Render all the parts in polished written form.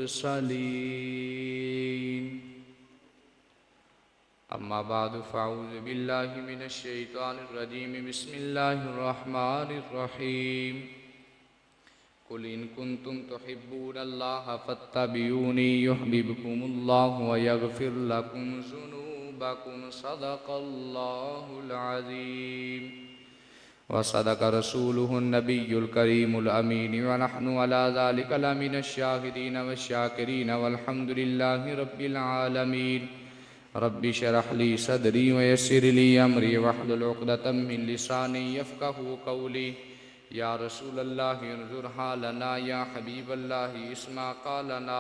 المرسلين أما بعد فأعوذ بالله من الشيطان الرجيم بسم الله الرحمن الرحيم قل إن كنتم تحبون الله فاتبعوني يحببكم الله ويغفر لكم ذنوبكم صدق الله العظيم وصدق رسوله النبي الكريم الأمين ونحن على ذلك لمن الشاهدين والشاكرين والحمد لله رب العالمين رب اشرح لي صدري ويسر لي أمري واحلل عقدة من لساني يفقهوا قولي یا رسول اللہ انظر حالنا یا حبیب اللہ اسمع قالنا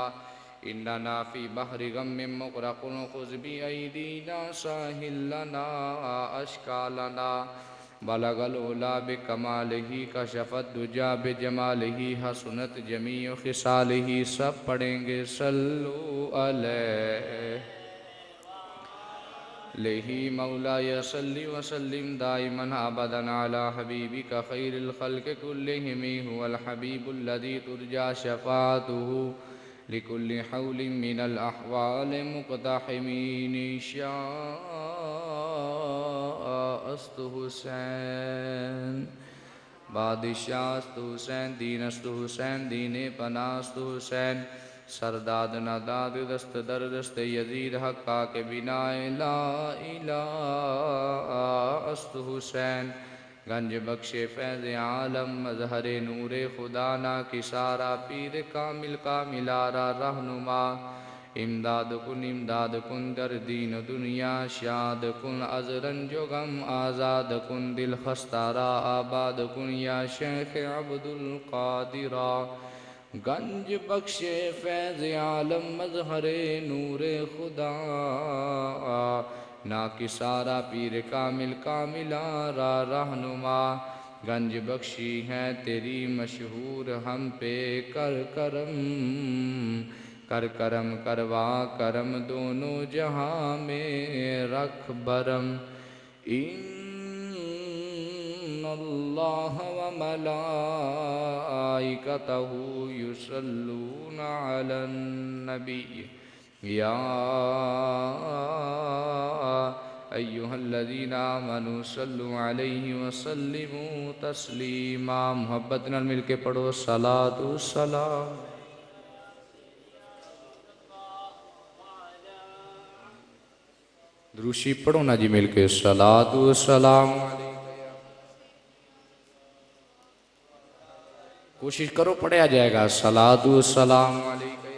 اننا فی بحر غم مغرق خذ بأیدینا ساحل لنا اشکالنا بلغ العلا بکمالہ کشف الدجا بجمالہ حسنت جمیع خصالہ سب پڑھیں گے صلو علیہ لہی مولاي صلی وسلم دائما ابدا على حبیبک خیر الخلق كلهم هو الحبیب الذي ترجى شفاعته لكل حول من الاحوال مقتحمین شاء است حسین بادشاہ است حسین دین است حسین دین پناہ است حسین سرداد نداد دست در دست یزید حقا کے بنا لا الہ است حسین گنج بخش فیض عالم مظہر نور خدا نا کی سارا پیر کامل کاملارا رہنما امداد کن در دین و دنیا شاد کن از رنج و غم آزاد کن دل خستارا آباد کن یا شیخ عبدالقادرہ گنج بخش فیض عالم مظہر نور خدا نا کی سارا پیر کامل کاملارا رہنما گنج بخشی ہے تیری مشہور ہم پہ کر کرم کروا کرم دونوں جہاں میں رکھ برم اللہ وملائکتہ یصلون علی النبی یا ایہا الذین آمنوا صلوا علیہ وسلموا تسلیما محبت نال مل کے پڑھو صلاۃ والسلام دروشی پڑھو نا جی مل کے صلاۃ والسلام کوشش کرو پڑھیا جائے گا صلاۃ والسلام علیکہ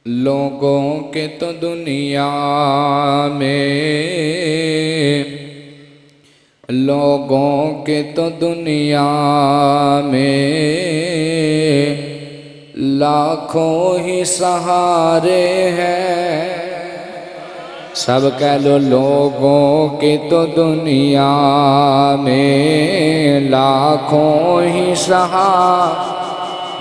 لوگوں کے تو دنیا میں لوگوں کے تو دنیا میں لاکھوں ہی سہارے ہیں سب کہہ لو لوگوں کے تو دنیا میں لاکھوں ہی سہارے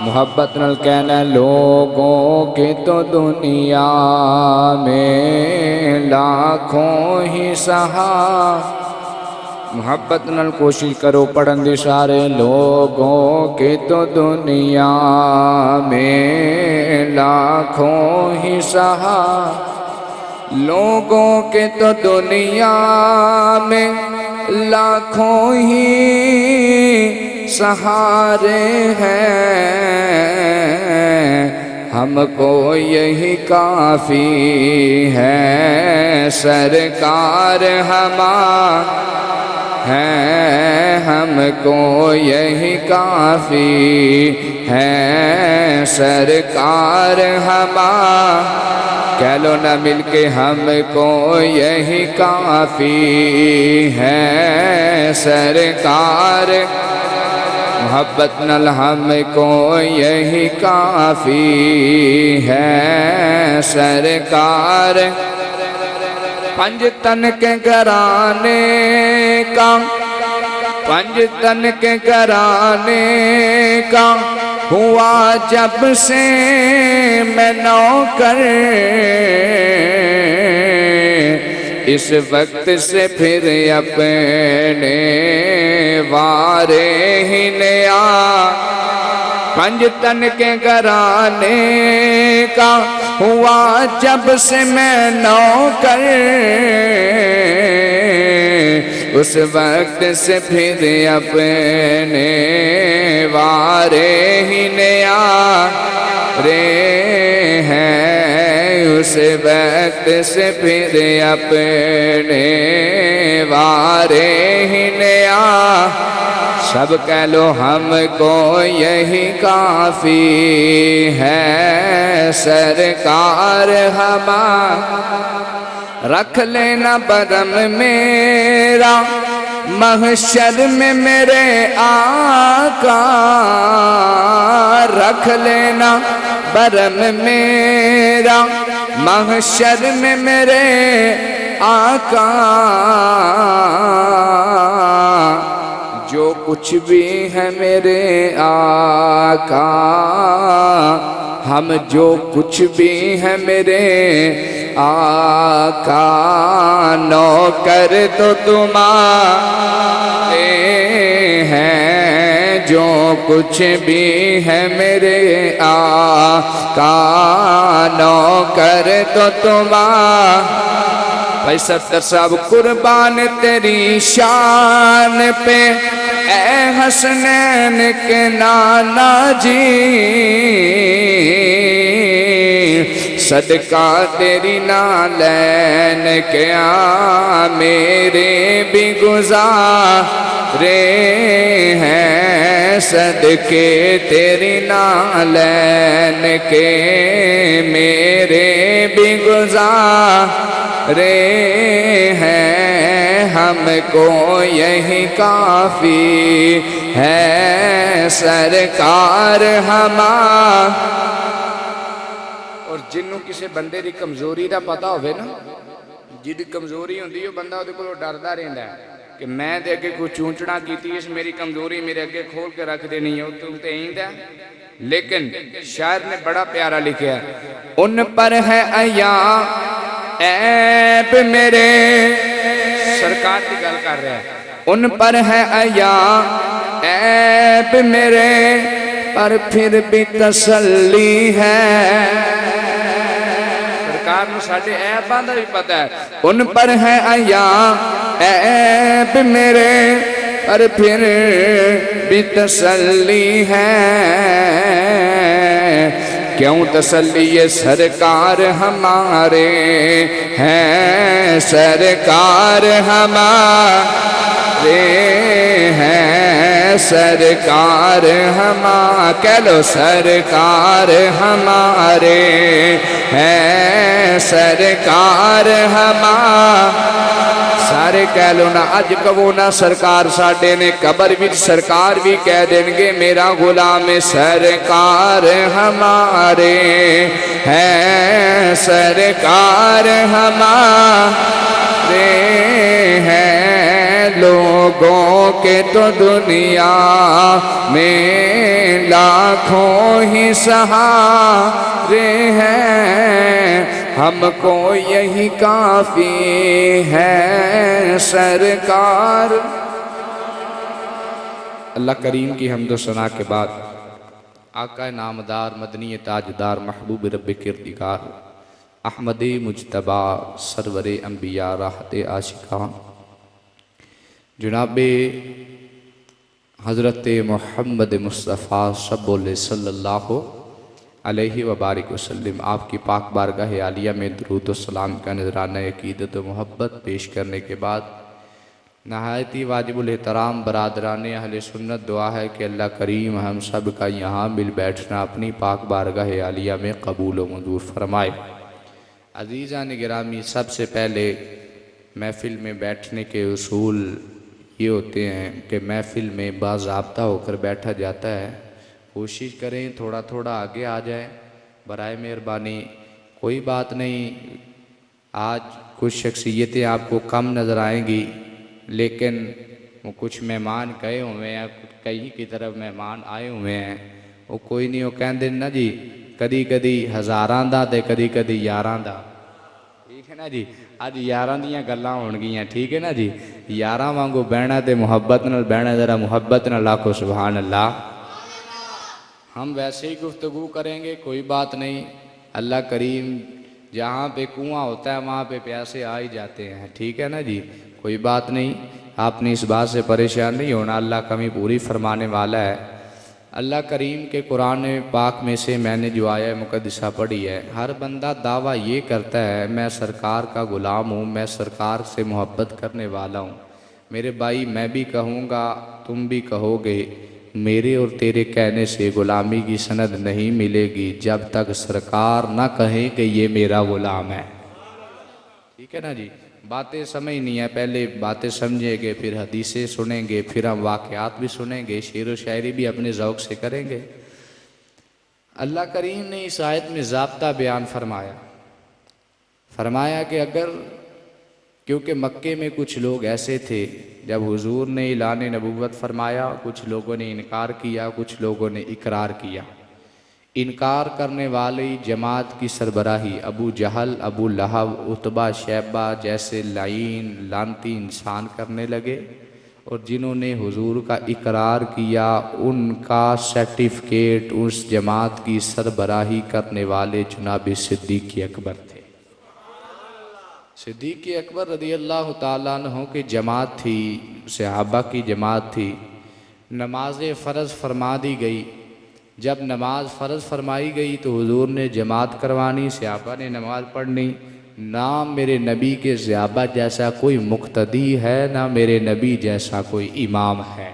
محبت نال کہنا لوگوں کے تو دنیا میں لاکھوں ہی سہارے محبت نال کوشش کرو پڑھن دی سارے لوگوں کے تو دنیا میں لاکھوں ہی سہارے لوگوں کے تو دنیا میں لاکھوں ہی سہارے ہیں ہم کو یہی کافی ہے سرکار ہمارے ہیں ہم کو یہی کافی ہے سرکار ہمارے کہہ لو نہ مل کے ہم کو یہی کافی ہے سرکار محبت نال ہم کو یہی کافی ہے سرکار پنج تن کے گھرانے کا پنج تن کے گھرانے کا ہوا جب سے میں نوکر اس وقت سے پھر اپنے وارے ہی نیا پنج تن کے گھرانے کا ہوا جب سے میں نوکر اس وقت سے پھر اپنے وارے ہی نیا رے ہیں اس وقت سے پھر اپنے وارے ہی نیا سب کہہ لو ہم کو یہی کافی ہے سرکار ہمارا رکھ لینا برم میرا محشر میں میرے آقا رکھ لینا برم میرا محشر میں میرے آقا جو کچھ بھی ہے میرے آقا ہم جو کچھ بھی ہے میرے آقا نوکر تو تمہارے ہیں جو کچھ بھی ہے میرے آقا نوکر تو تمہارے بھائی ستر صاحب قربان تیری شان پہ اے حسنین کے نانا جی صدقہ تیری نالین کیا میرے بھی گزارے ہیں صدقے تیری نالین کے میرے بھی گزارے ہیں ہم کو یہی کافی ہے سرکار ہمارا اور جنوں کسی بندے دی کمزوری دا پتا ہوئے نا جی کمزوری ہوندی ہے بندہ وہ ڈردا رہندا ہے کہ میں دے اگے کوئی چونچنا کیتی اس میری کمزوری میرے اگے کھول کے رکھ دینی ہے تم تے ایند ہے لیکن شاعر نے بڑا پیارا لکھا ہے ان پر ہے ایام عیب میرے سرکار کی گل کر رہے ہیں ان پر ہے ایام عیب میرے پر پھر بھی تسلی ہے سرکار نے ساڑھے عیباں دا بھی پتہ ہے ان پر ہے ایام عیب میرے پر پھر بھی تسلی ہے کیوں تسلی یہ سرکار ہمارے ہیں سرکار ہمارے ہیں سرکار ہمارے کہہ لو سرکار ہمارے ہیں سرکار ہمارے سارے کہہ لو نا اج کہو نا سرکار ساڈے نے قبر وچ سرکار بھی کہہ دیں گے میرا غلام سرکار ہمارے ہیں سرکار ہمارے ہیں لوگوں کے تو دنیا میں لاکھوں ہی سہارے ہیں ہم کو یہی کافی ہے سرکار اللہ کریم کی حمد و ثنا کے بعد آقا نامدار مدنی تاجدار محبوب رب کردگار احمد مجتبی سرور انبیاء راحت عاشقان جناب حضرت محمد مصطفیٰ صلی اللہ علیہ وبارک وسلم آپ کی پاک بارگاہ عالیہ میں درود و سلام کا نذرانہ عقیدت و محبت پیش کرنے کے بعد نہایت ہی واجب الاحترام برادران اہل سنت دعا ہے کہ اللہ کریم ہم سب کا یہاں مل بیٹھنا اپنی پاک بارگاہ عالیہ میں قبول و منظور فرمائے عزیزان گرامی سب سے پہلے محفل میں بیٹھنے کے اصول یہ ہوتے ہیں کہ محفل میں باضابطہ ہو کر بیٹھا جاتا ہے کوشش کریں تھوڑا تھوڑا آگے آ جائیں برائے مہربانی کوئی بات نہیں آج کچھ شخصیتیں آپ کو کم نظر آئیں گی لیکن وہ کچھ مہمان گئے ہوئے ہیں کئی کی طرف مہمان آئے ہوئے ہیں وہ کوئی نہیں وہ کہندے نا جی کدی کدی ہزاراں دا تے کدی کدی یاراں دا ٹھیک ہے نا جی اج یاراں دیاں گلاں ہون گیاں ٹھیک ہے نا جی یاراں وانگو بہنا تے محبت نال بہنا ذرا محبت نال آکھو سبحان اللہ ہم ویسے ہی گفتگو کریں گے کوئی بات نہیں اللہ کریم جہاں پہ کنواں ہوتا ہے وہاں پہ پیاسے آ ہی جاتے ہیں ٹھیک ہے نا جی کوئی بات نہیں آپ نے اس بات سے پریشان نہیں ہونا اللہ کمی پوری فرمانے والا ہے اللہ کریم کے قرآن پاک میں سے میں نے جو آیہ مقدسہ پڑھی ہے ہر بندہ دعویٰ یہ کرتا ہے میں سرکار کا غلام ہوں میں سرکار سے محبت کرنے والا ہوں میرے بھائی میں بھی کہوں گا تم بھی کہو گے میرے اور تیرے کہنے سے غلامی کی سند نہیں ملے گی جب تک سرکار نہ کہیں کہ یہ میرا غلام ہے ٹھیک ہے نا جی باتیں سمجھ نہیں ہے پہلے باتیں سمجھیں گے پھر حدیثیں سنیں گے پھر ہم واقعات بھی سنیں گے شعر و شاعری بھی اپنے ذوق سے کریں گے اللہ کریم نے اس آیت میں ضابطہ بیان فرمایا کہ اگر کیونکہ مکے میں کچھ لوگ ایسے تھے جب حضور نے اعلان نبوت فرمایا کچھ لوگوں نے انکار کیا کچھ لوگوں نے اقرار کیا انکار کرنے والی جماعت کی سربراہی ابو جہل ابو لہب عتبہ شیبہ جیسے لعین لعنتی انسان کرنے لگے اور جنہوں نے حضور کا اقرار کیا ان کا سرٹیفکیٹ اس جماعت کی سربراہی کرنے والے جناب صدیق اکبر تھے صدیق اکبر رضی اللہ تعالیٰ عنہ کی جماعت تھی صحابہ کی جماعت تھی نماز فرض فرما دی گئی جب نماز فرض فرمائی گئی تو حضور نے جماعت کروانی صحابہ نے نماز پڑھنی نہ میرے نبی کے صحابہ جیسا کوئی مقتدی ہے نہ میرے نبی جیسا کوئی امام ہے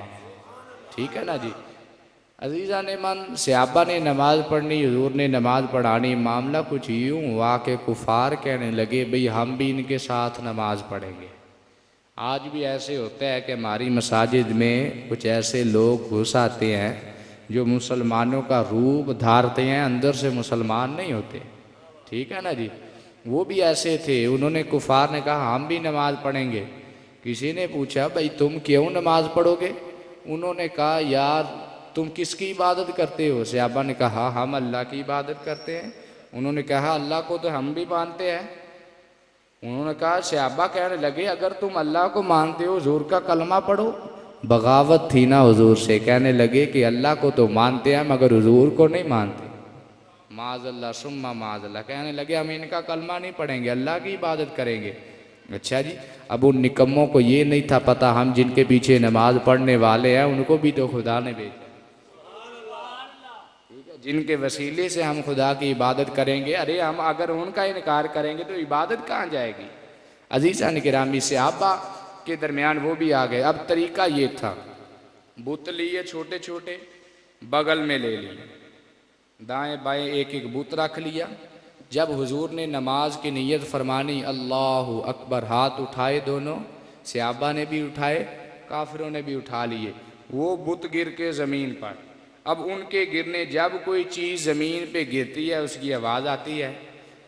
ٹھیک ہے نا جی عزیزان من صحابہ نے نماز پڑھنی حضور نے نماز پڑھانی معاملہ کچھ یوں ہوا کہ کفار کہنے لگے بھئی ہم بھی ان کے ساتھ نماز پڑھیں گے آج بھی ایسے ہوتا ہے کہ ہماری مساجد میں کچھ ایسے لوگ گھس آتے ہیں جو مسلمانوں کا روپ دھارتے ہیں اندر سے مسلمان نہیں ہوتے ٹھیک ہے نا جی وہ بھی ایسے تھے انہوں نے کفار نے کہا ہم بھی نماز پڑھیں گے کسی نے پوچھا بھئی تم کیوں نماز پڑھو گے انہوں نے کہا یار تم کس کی عبادت کرتے ہو صحابہ نے کہا ہم اللہ کی عبادت کرتے ہیں انہوں نے کہا اللہ کو تو ہم بھی مانتے ہیں انہوں نے کہا صحابہ کہنے لگے اگر تم اللہ کو مانتے ہو حضور کا کلمہ پڑھو بغاوت تھی نا حضور سے کہنے لگے کہ اللہ کو تو مانتے ہیں مگر حضور کو نہیں مانتے معاذ اللہ ثم معاذ اللہ کہنے لگے ہم ان کا کلمہ نہیں پڑھیں گے اللہ کی عبادت کریں گے اچھا جی اب ان نکموں کو یہ نہیں تھا پتہ ہم جن کے پیچھے نماز پڑھنے والے ہیں ان کو بھی تو خدا نے بھیجا جن کے وسیلے سے ہم خدا کی عبادت کریں گے ارے ہم اگر ان کا انکار کریں گے تو عبادت کہاں جائے گی عزیزان گرامی صحابہ کے درمیان وہ بھی آ گئے اب طریقہ یہ تھا بت لیے چھوٹے چھوٹے بغل میں لے لیے دائیں بائیں ایک ایک بت رکھ لیا جب حضور نے نماز کی نیت فرمانی اللہ اکبر ہاتھ اٹھائے دونوں صحابہ نے بھی اٹھائے کافروں نے بھی اٹھا لیے وہ بت گر کے زمین پر اب ان کے گرنے جب کوئی چیز زمین پہ گرتی ہے اس کی آواز آتی ہے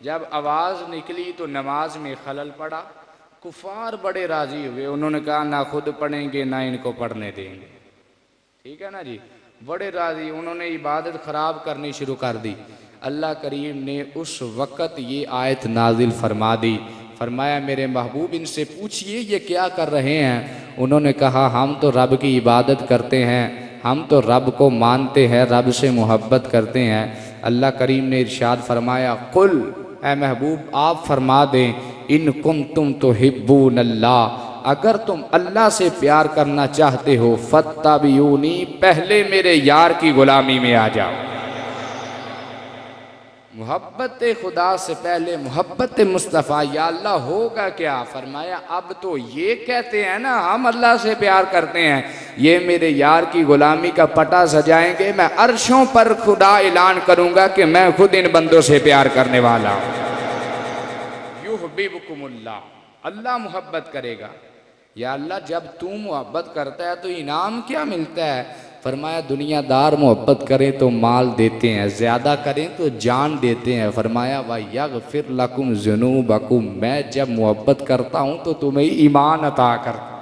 جب آواز نکلی تو نماز میں خلل پڑا کفار بڑے راضی ہوئے انہوں نے کہا نہ خود پڑھیں گے نہ ان کو پڑھنے دیں گے ٹھیک ہے نا جی بڑے راضی انہوں نے عبادت خراب کرنی شروع کر دی اللہ کریم نے اس وقت یہ آیت نازل فرما دی فرمایا میرے محبوب ان سے پوچھئے یہ کیا کر رہے ہیں انہوں نے کہا ہم تو رب کی عبادت کرتے ہیں ہم تو رب کو مانتے ہیں رب سے محبت کرتے ہیں اللہ کریم نے ارشاد فرمایا قل اے محبوب آپ فرما دیں ان کنتم تحبون اللہ اگر تم اللہ سے پیار کرنا چاہتے ہو فاتبعونی پہلے میرے یار کی غلامی میں آ جاؤ محبت خدا سے پہلے محبت مصطفیٰ یا اللہ ہوگا کیا فرمایا اب تو یہ کہتے ہیں نا ہم اللہ سے پیار کرتے ہیں یہ میرے یار کی غلامی کا پٹا سجائیں گے میں عرشوں پر خدا اعلان کروں گا کہ میں خود ان بندوں سے پیار کرنے والا ہوں یحببکم اللہ اللہ محبت کرے گا یا اللہ جب تو محبت کرتا ہے تو انعام کیا ملتا ہے فرمایا دنیا دار محبت کریں تو مال دیتے ہیں زیادہ کریں تو جان دیتے ہیں فرمایا وَيَغْفِرْ لَكُمْ ذُنُوبَكُمْ میں جب محبت کرتا ہوں تو تمہیں ایمان عطا کرتا ہوں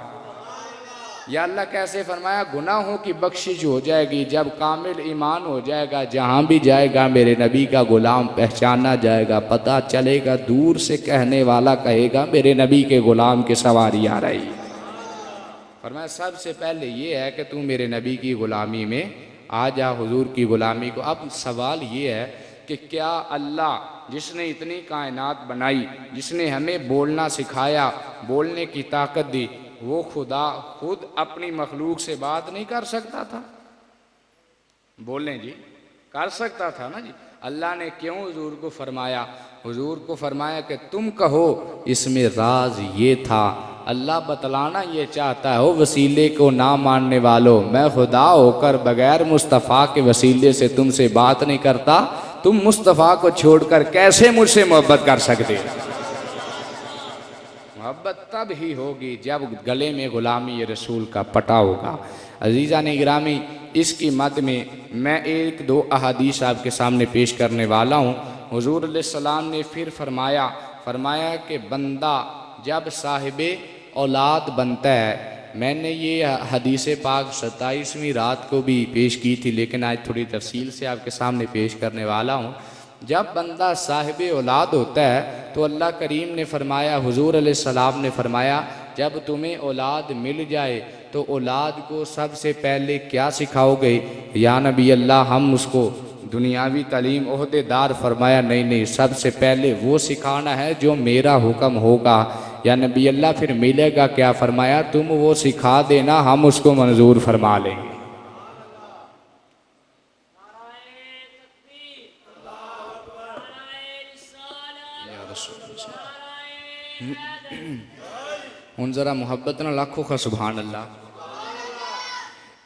یا اللہ کیسے فرمایا؟ گناہوں کی بخشش ہو جائے گی جب کامل ایمان ہو جائے گا، جہاں بھی جائے گا میرے نبی کا غلام پہچانا جائے گا، پتہ چلے گا، دور سے کہنے والا کہے گا میرے نبی کے غلام کی سواری آ رہی ہے۔ فرمایا سب سے پہلے یہ ہے کہ تم میرے نبی کی غلامی میں آ جا، حضور کی غلامی کو۔ اب سوال یہ ہے کہ کیا اللہ جس نے اتنی کائنات بنائی، جس نے ہمیں بولنا سکھایا، بولنے کی طاقت دی، وہ خدا خود اپنی مخلوق سے بات نہیں کر سکتا تھا؟ بولیں جی، کر سکتا تھا نا جی۔ اللہ نے کیوں حضور کو فرمایا؟ حضور کو فرمایا کہ تم کہو اس میں راز یہ تھا۔ اللہ بتلانا یہ چاہتا ہے، او وسیلے کو نہ ماننے والوں، میں خدا ہو کر بغیر مصطفیٰ کے وسیلے سے تم سے بات نہیں کرتا، تم مصطفیٰ کو چھوڑ کر کیسے مجھ سے محبت کر سکتے؟ محبت تب ہی ہوگی جب گلے میں غلامی رسول کا پٹا ہوگا۔ عزیزان گرامی، اس کی مد میں میں ایک دو احادیث آپ کے سامنے پیش کرنے والا ہوں۔ حضور علیہ السلام نے پھر فرمایا کہ بندہ جب صاحب اولاد بنتا ہے، میں نے یہ حدیث پاک 27ویں رات کو بھی پیش کی تھی، لیکن آج تھوڑی تفصیل سے آپ کے سامنے پیش کرنے والا ہوں۔ جب بندہ صاحب اولاد ہوتا ہے تو اللہ کریم نے فرمایا، حضور علیہ السلام نے فرمایا، جب تمہیں اولاد مل جائے تو اولاد کو سب سے پہلے کیا سکھاؤ گے؟ یا نبی اللہ ہم اس کو دنیاوی تعلیم عہدے دار؟ فرمایا نہیں، سب سے پہلے وہ سکھانا ہے جو میرا حکم ہوگا۔ یا نبی اللہ پھر ملے گا کیا؟ فرمایا تم وہ سکھا دینا، ہم اس کو منظور فرما لیں گے۔ ان ذرا محبت نہ لاکھوں کا سبحان اللہ۔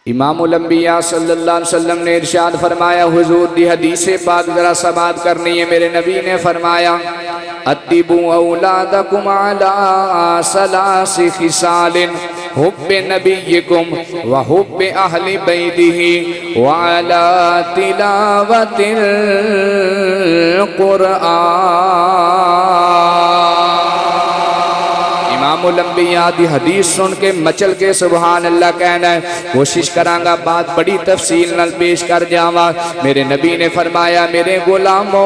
امام الانبیاء صلی اللہ علیہ وسلم نے ارشاد فرمایا، حضور دی حدیث پاک ذرا سماعت کرنی ہے۔ میرے نبی نے فرمایا، ادبوا اولادکم علی ثلاث خصال، حب نبیکم وحب اہل بیتہ وعلی تلاوت القرآن۔ امام الانبیاء دی حدیث سن کے مچل کے سبحان اللہ کہنا ہے۔ کوشش کرانگا بات بڑی تفصیل نال پیش کر جاواں۔ میرے نبی نے فرمایا، میرے غلاموں،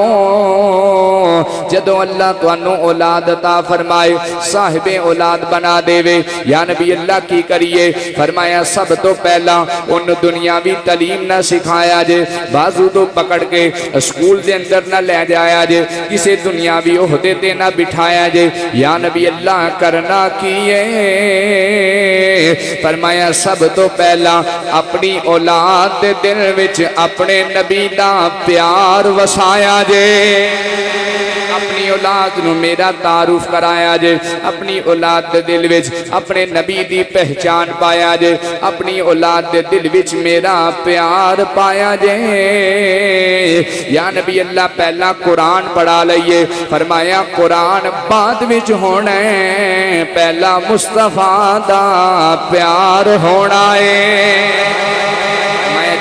جدو اللہ تانوں اولاد عطا فرمائے، صاحب اولاد بنا دے وے، یا نبی اللہ کی کریے؟ فرمایا سب تو پہلا ان دنیاوی تعلیم نہ سکھایا جے، بازو تو پکڑ کے اسکول دے اندر نہ لے جایا جے، کسے دنیاوی عہدے تے نہ بٹھایا جے، یا نبی اللہ کرنا کیے؟ فرمایا سب تو پہلا اپنی اولاد دے دل وچ اپنے نبی دا پیار وسایا جے، اپنی اولاد نو میرا تعارف کرایا جے، اپنی اولاد دے دل وچ اپنے نبی دی پہچان پایا جے، اپنی اولاد دے دل وچ میرا پیار پایا جے۔ یا نبی اللہ پہلا قرآن پڑھا لئیے۔ فرمایا قرآن بعد وچ ہونا ہے، پہلا مصطفیٰ دا پیار ہونا ہے۔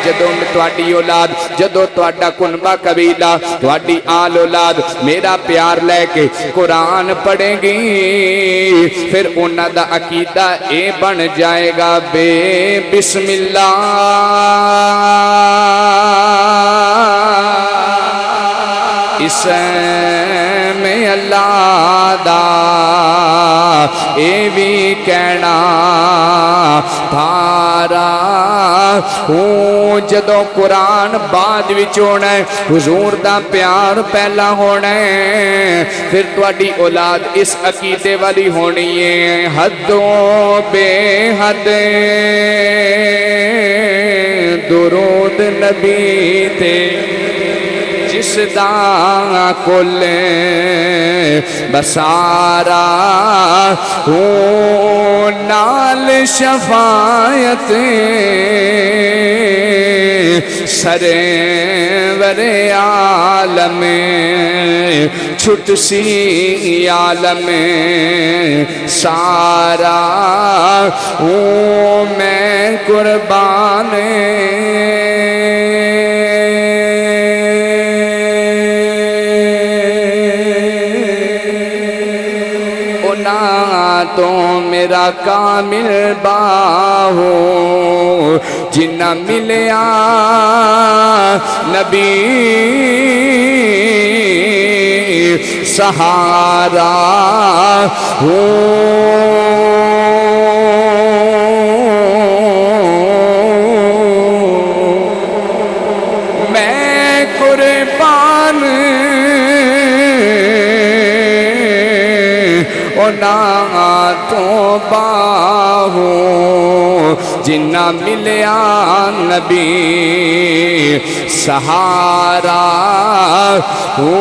جدو تواڈی اولاد، جدو تواڈا کنبہ قبیلہ، تواڈی آل اولاد میرا پیار لے کے قرآن پڑھیں گی، پھر انہاں دا عقیدہ اے بن جائے گا، بے بسم اللہ اس میں اللہ دا اے بھی کہنا بھارا ہوں۔ جدو قرآن بعد وچ ہونا ہے، حضور دا پیار پہلا ہونا ہے، پھر تواڈی اولاد اس عقیدے والی ہونی ہے، حدوں بے حد درود نبی تے جس دا کل بسارا ہوں، نال شفاعت سرور عالم چھٹ سی عالم سارا ہوں، میں قربان گناہ تو میرا کامل باہو جنہ ملیا نبی سہارا ہو میں قربان تو باہو جنہ ملیا نبی سہارا ہو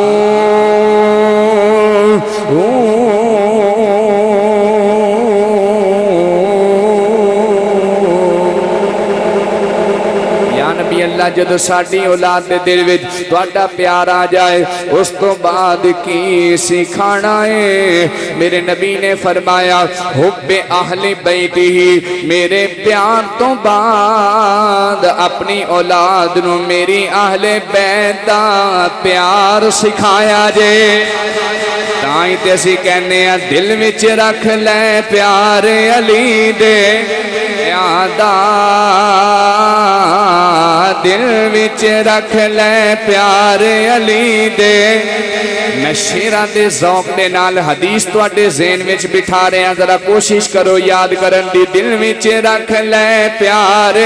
اللہ جدو ساڑی اولاد دے دل وچ تہاڈا پیار آ جائے اس تو بعد کی سکھانا ہے میرے نبی نے فرمایا حب اہل بیت ہی میرے پیار تو بعد اپنی اولاد نو میری اہل بیت دا پیار سکھایا جے تائیں تے اسی کہنے ہیں دل وچ رکھ لے پیار علی دے یادا دل وچ رکھ لے پیار علی دے میں شیرہ دے ذوق دے نال حدیث تواڈے ذہن وچ بٹھا رہے ہیں ذرا کوشش کرو یاد کرن دی دل وچ رکھ لے پیار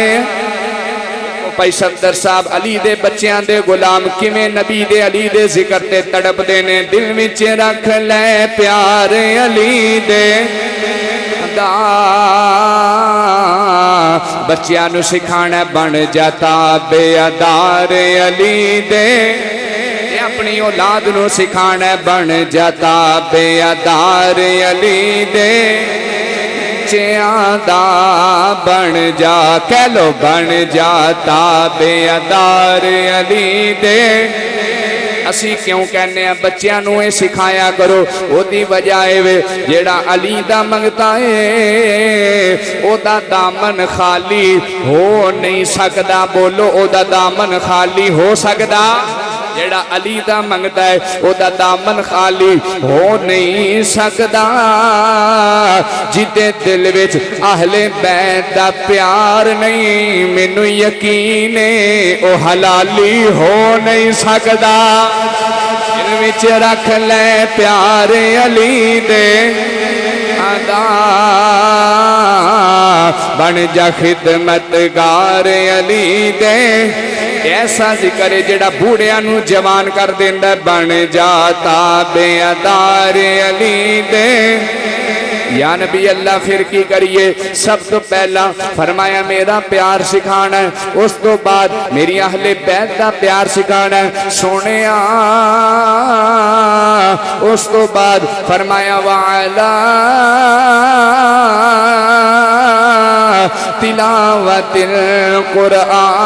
پائی صفدر صاحب علی دے بچیاں دے غلام کیویں نبی دے علی دے ذکر تے تڑپ دینے دل وچ رکھ لے پیار علی دے بچیاں نو سکھانا بن جاتا بے ادار علی دے اپنی اولاد نو سکھانا بن جاتا بے ادار علی دے چیادا بن جا کہہ لو بن جاتا بے ادار علی دے اسی کیوں کہنے ہیں بچیاں نو اے سکھایا کرو او دی وجہ ہے جیڑا علی دا منگتا ہے او دا دامن خالی ہو نہیں سکدا بولو او دا دامن خالی ہو سکدا جیڑا علی دا منگتا ہے او دا دامن خالی ہو نہیں سکدا جیتے دل وچ اہل بیت دا پیار نہیں مینوں یقین ہے او حلالی ہو نہیں سکدا دل وچ رکھ لے پیار علی دے ادا بن جا خدمتگار علی دے ایسا ذکر ہے جڑا بوڑھیاں نو جوان کر دیندا بن جاتا بے ادار علی دے یا نبی اللہ پھر کی کریے سب تو پہلا فرمایا میرا پیار سکھانا ہے اس تو بعد میری اہل بیت دا پیار سکھانا ہے سونے اس تو بعد فرمایا وعلا تلاوت القرآن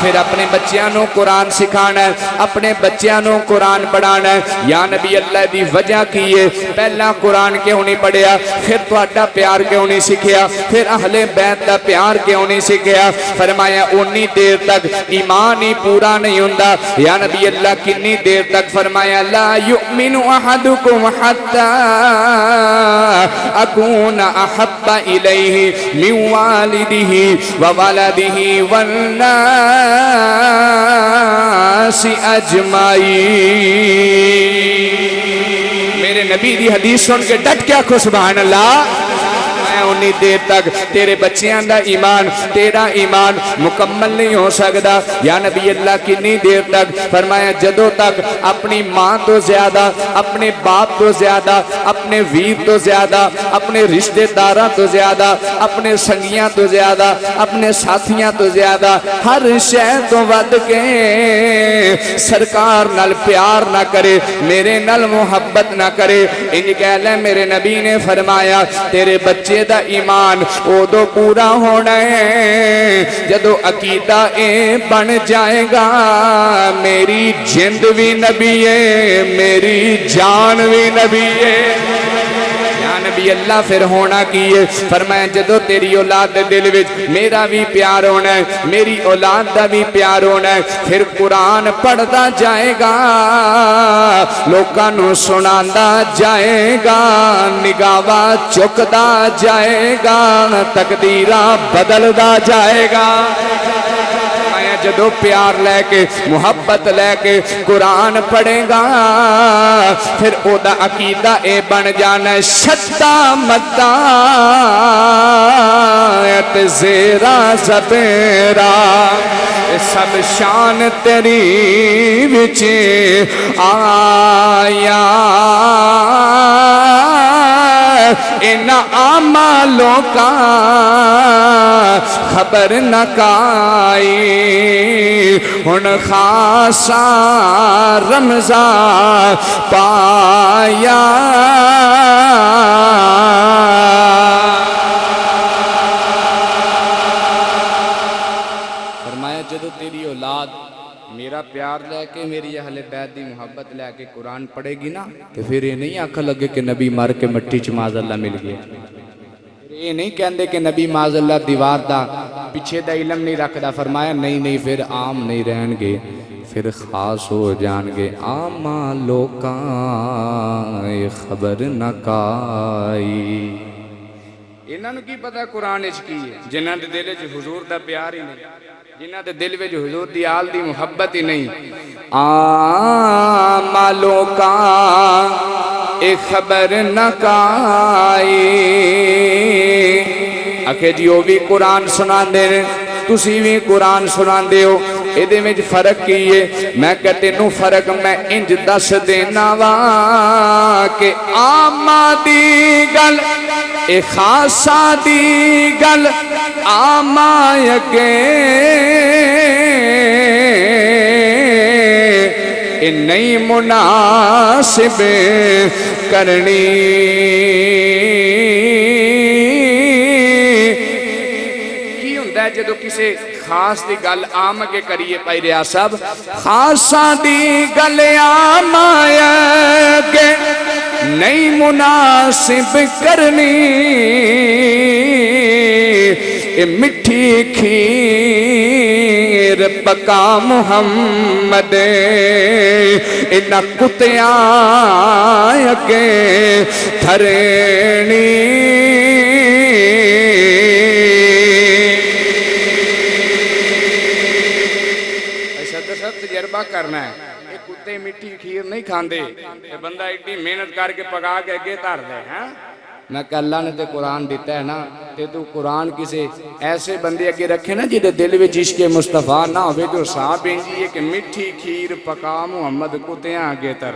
پھر اپنے بچیاں نو قرآن سکھانا ہے اپنے بچیاں نو قرآن پڑھانا ہے یا نبی اللہ دی وجہ کیے پہلا قرآن کیوں نہیں پڑھیا پھر تہاڈا پیار کیوں نہیں سکھیا پھر اہل بیت دا پیار کیوں نہیں سکھیا فرمایا انی دیر تک ایمان ہی پورا نہیں ہوندا یا نبی اللہ کنی دیر تک فرمایا لا یؤمن احدکم حتی اکون احب الیہ من والدہ وولدہ والناس اجمعین میرے نبی دی حدیث سن کے ڈٹ کیا کھو سبحان اللہ انی دیر تک تیرے بچیاں دا ایمان تیرا ایمان مکمل نہیں ہو سکتا یا نبی اللہ کنی دیر تک فرمایا جدوں تک اپنی ماں تو زیادہ اپنے باپ تو زیادہ اپنے ویر تو زیادہ اپنے رشتہ داراں تو زیادہ اپنے سنگیاں تو زیادہ اپنے ساتھیاں تو زیادہ ہر شے تو ود کے سرکار نال پیار نہ کرے میرے نال محبت نہ کرے ان کہہ لے میرے نبی نے فرمایا تیرے بچے دا ایمان او دو پورا ہونا ہے جدو عقیدہ اے بن جائے گا میری جند بھی نبی ہے میری جان بھی نبی ہے یا نبی اللہ پھر ہونا کی ہے؟ فرمایا جدو تیری اولاد دے دل وچ میرا بھی پیار ہونا ہے، میری اولاد دا بھی پیار ہونا ہے، پھر قرآن پڑھدا جائے گا، لوکاں نو سناندا جائے گا، نگاہاں چکدا جائے گا، تقدیراں بدلدا جائے گا۔ جدو پیار لے کے محبت لے کے قرآن پڑھے گا، پھر او دا عقیدہ اے بن جانا ہے شدہ مدہ زیرہ زبیرہ، سب شان تیری وچ آیا، ان اعمالوں کا خبر نہ کائی، ہن خاصا رمضان پایا۔ فرمایا جدو تیری اولاد میرا پیار لے کے میری اہل بیت دی محبت لے کے قرآن پڑھے گی نا، کہ پھر یہ نہیں آکھا لگے کہ نبی مر کے مٹی چ معاذ اللہ مل گیا، یہ نہیں کہندے کہ نبی معاذ اللہ دیوار دا پیچھے دا علم نہیں رکھدا۔ فرمایا نہیں پھر عام نہیں رہن گے، پھر خاص ہو جان گے، عامہ لوکاں خبر نہ کائی۔ انہاں نوں کی پتہ قرآن وچ کی ہے؟ جنہاں دے دل وچ حضور دا پیار ہی نہیں، جنہاں دے دل وچ حضور دی آل دی محبت ہی نہیں، عامہ لوکاں خبر نہ کائی۔ آکھے جی وہ بھی قرآن سناندے نے، تسی بھی قرآن سناندے ہو، ایدے میں فرق کی ہے؟ میں کہتے نو فرق میں انج دس دینا وا کہ عامہ دی گل اے خاصہ دی گل عامہ یکے اے نہیں مناسب کرنی۔ کی ہوندہ ہے جدو کسے خاص دی گل عام کے کریے پائی رہا سب، خاصا دی گل عام کے نہیں مناسب کرنی، اے مٹھی کھیر پکا محمد انہ کتیاں کے تھرینی۔ تجربہ کرنا ہے، یہ کتے مٹی کھیر نہیں کھاندے، یہ بندہ ایڈی محنت کر کے پکا کے اگے دھر دے۔ میں کہ اللہ نے تے قرآن دیتا ہے نا، تے تو قرآن کسے ایسے بندے اگے رکھے نا جدے دل وچ عشق مصطفیٰ نہ ہوئے، جو صاحب انجی ہے کہ مٹھی کھیر پکا محمد کتیاں اگے تر۔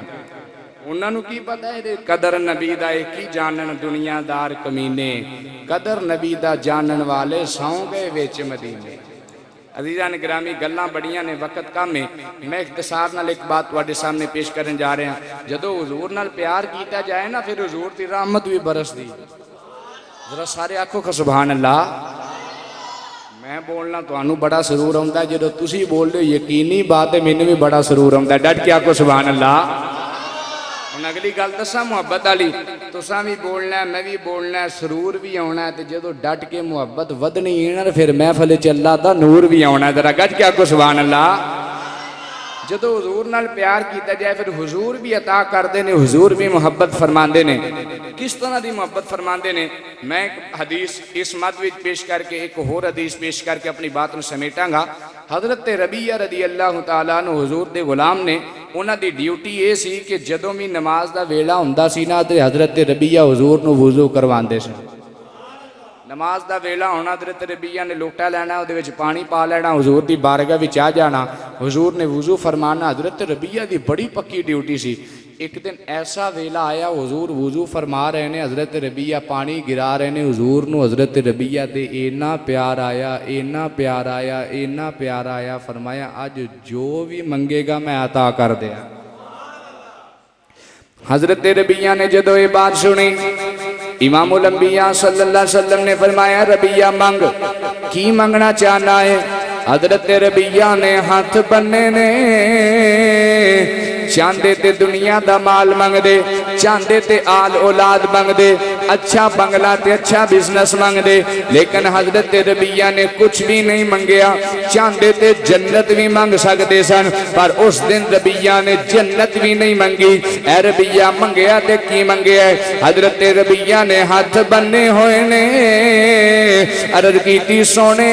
انہاں نوں کی پتہ ہے قدر نبی دا کی جانن دنیا دار کمینے، قدر نبی دا جانن والے سوں گئے ویچ مدینے۔ عزیزان گرامی گلاں بڑیاں نے، وقت کم ہے، میں اختصار نال ایک بات واڈے سامنے پیش کرنے جا رہے ہیں۔ جدو حضور نال پیار کیتا جائے نا، پھر حضور دی رحمت بھی برس دی۔ ذرا سارے آنکھوں کا سبحان اللہ۔ میں بولنا تو انہوں بڑا سرور ہوندہ ہے، جدو تسی بول دے یقینی بات ہے، میں نے بھی بڑا سرور ہوندہ ہے۔ ڈٹ کے آنکھوں سبحان اللہ۔ ان اگلی گل دسا محبت علی تو ساں بھی بولنا ہے، میں بھی بولنا ہے، سرور بھی ہونا ہے، جدو ڈٹ کے محبت ودنی ہے پھر محفل چ اللہ دا نور بھی ہونا ہے۔ ذرا گج کے آکھو سبحان اللہ۔ جدو حضور نال پیار کیتا جائے پھر حضور بھی عطا کر دینے، حضور بھی محبت فرماندے نے۔ کس طرح دی محبت فرماندے نے؟ میں ایک حدیث اس مدوج پیش کر کے ایک اور حدیث پیش کر کے اپنی بات میں سمیٹاں گا۔ حضرت ربیہ رضی اللہ تعالیٰ عنہ حضور دے غلام نے، انہاں دی ڈیوٹی یہ سی کہ جدوں بھی نماز دا ویلا ہوندا سی نا تے حضرت ربیہ حضور نو وضو کرواندے سی۔ نماز دا ویلا ہونا، حضرت ربیہ نے لوٹا لینا، اودے وچ پانی پا لینا، حضور دی بارگاہ وچ آ جانا، حضور نے وضو فرمانا۔ حضرت ربیہ دی بڑی پکی ڈیوٹی سی۔ ایک دن ایسا ویلا آیا، حضور وضو فرما رہے نے، حضرت ربیہ پانی گرا رہے نے، حضور نو حضرت ربیہ دے اینا پیار آیا، اینا پیار آیا، اینا پیار آیا، فرمایا آج جو بھی منگے گا میں عطا کر دیا۔ حضرت ربیہ نے جدو یہ بات سنی، امام الانبیاء صلی اللہ علیہ وسلم نے فرمایا ربیہ منگ، کی منگنا چاہنا ہے؟ حضرت ربیہ نے ہاتھ بننے نے چاندے تے دنیا دا مال منگ دے، چاندے تے آل اولاد منگ دے، اچھا بنگلہ تے اچھا بزنس منگ دے، لیکن حضرت ربیہ نے کچھ بھی نہیں منگیا۔ چاندے تے جنت بھی منگ سکتے سن، پر اس دن ربیہ نے جنت بھی نہیں منگی۔ اے ربیہ منگیا تے کی منگیا ہے؟ حضرت ربیہ نے ہاتھ بننے ہوئے نے عرض کیتی سونے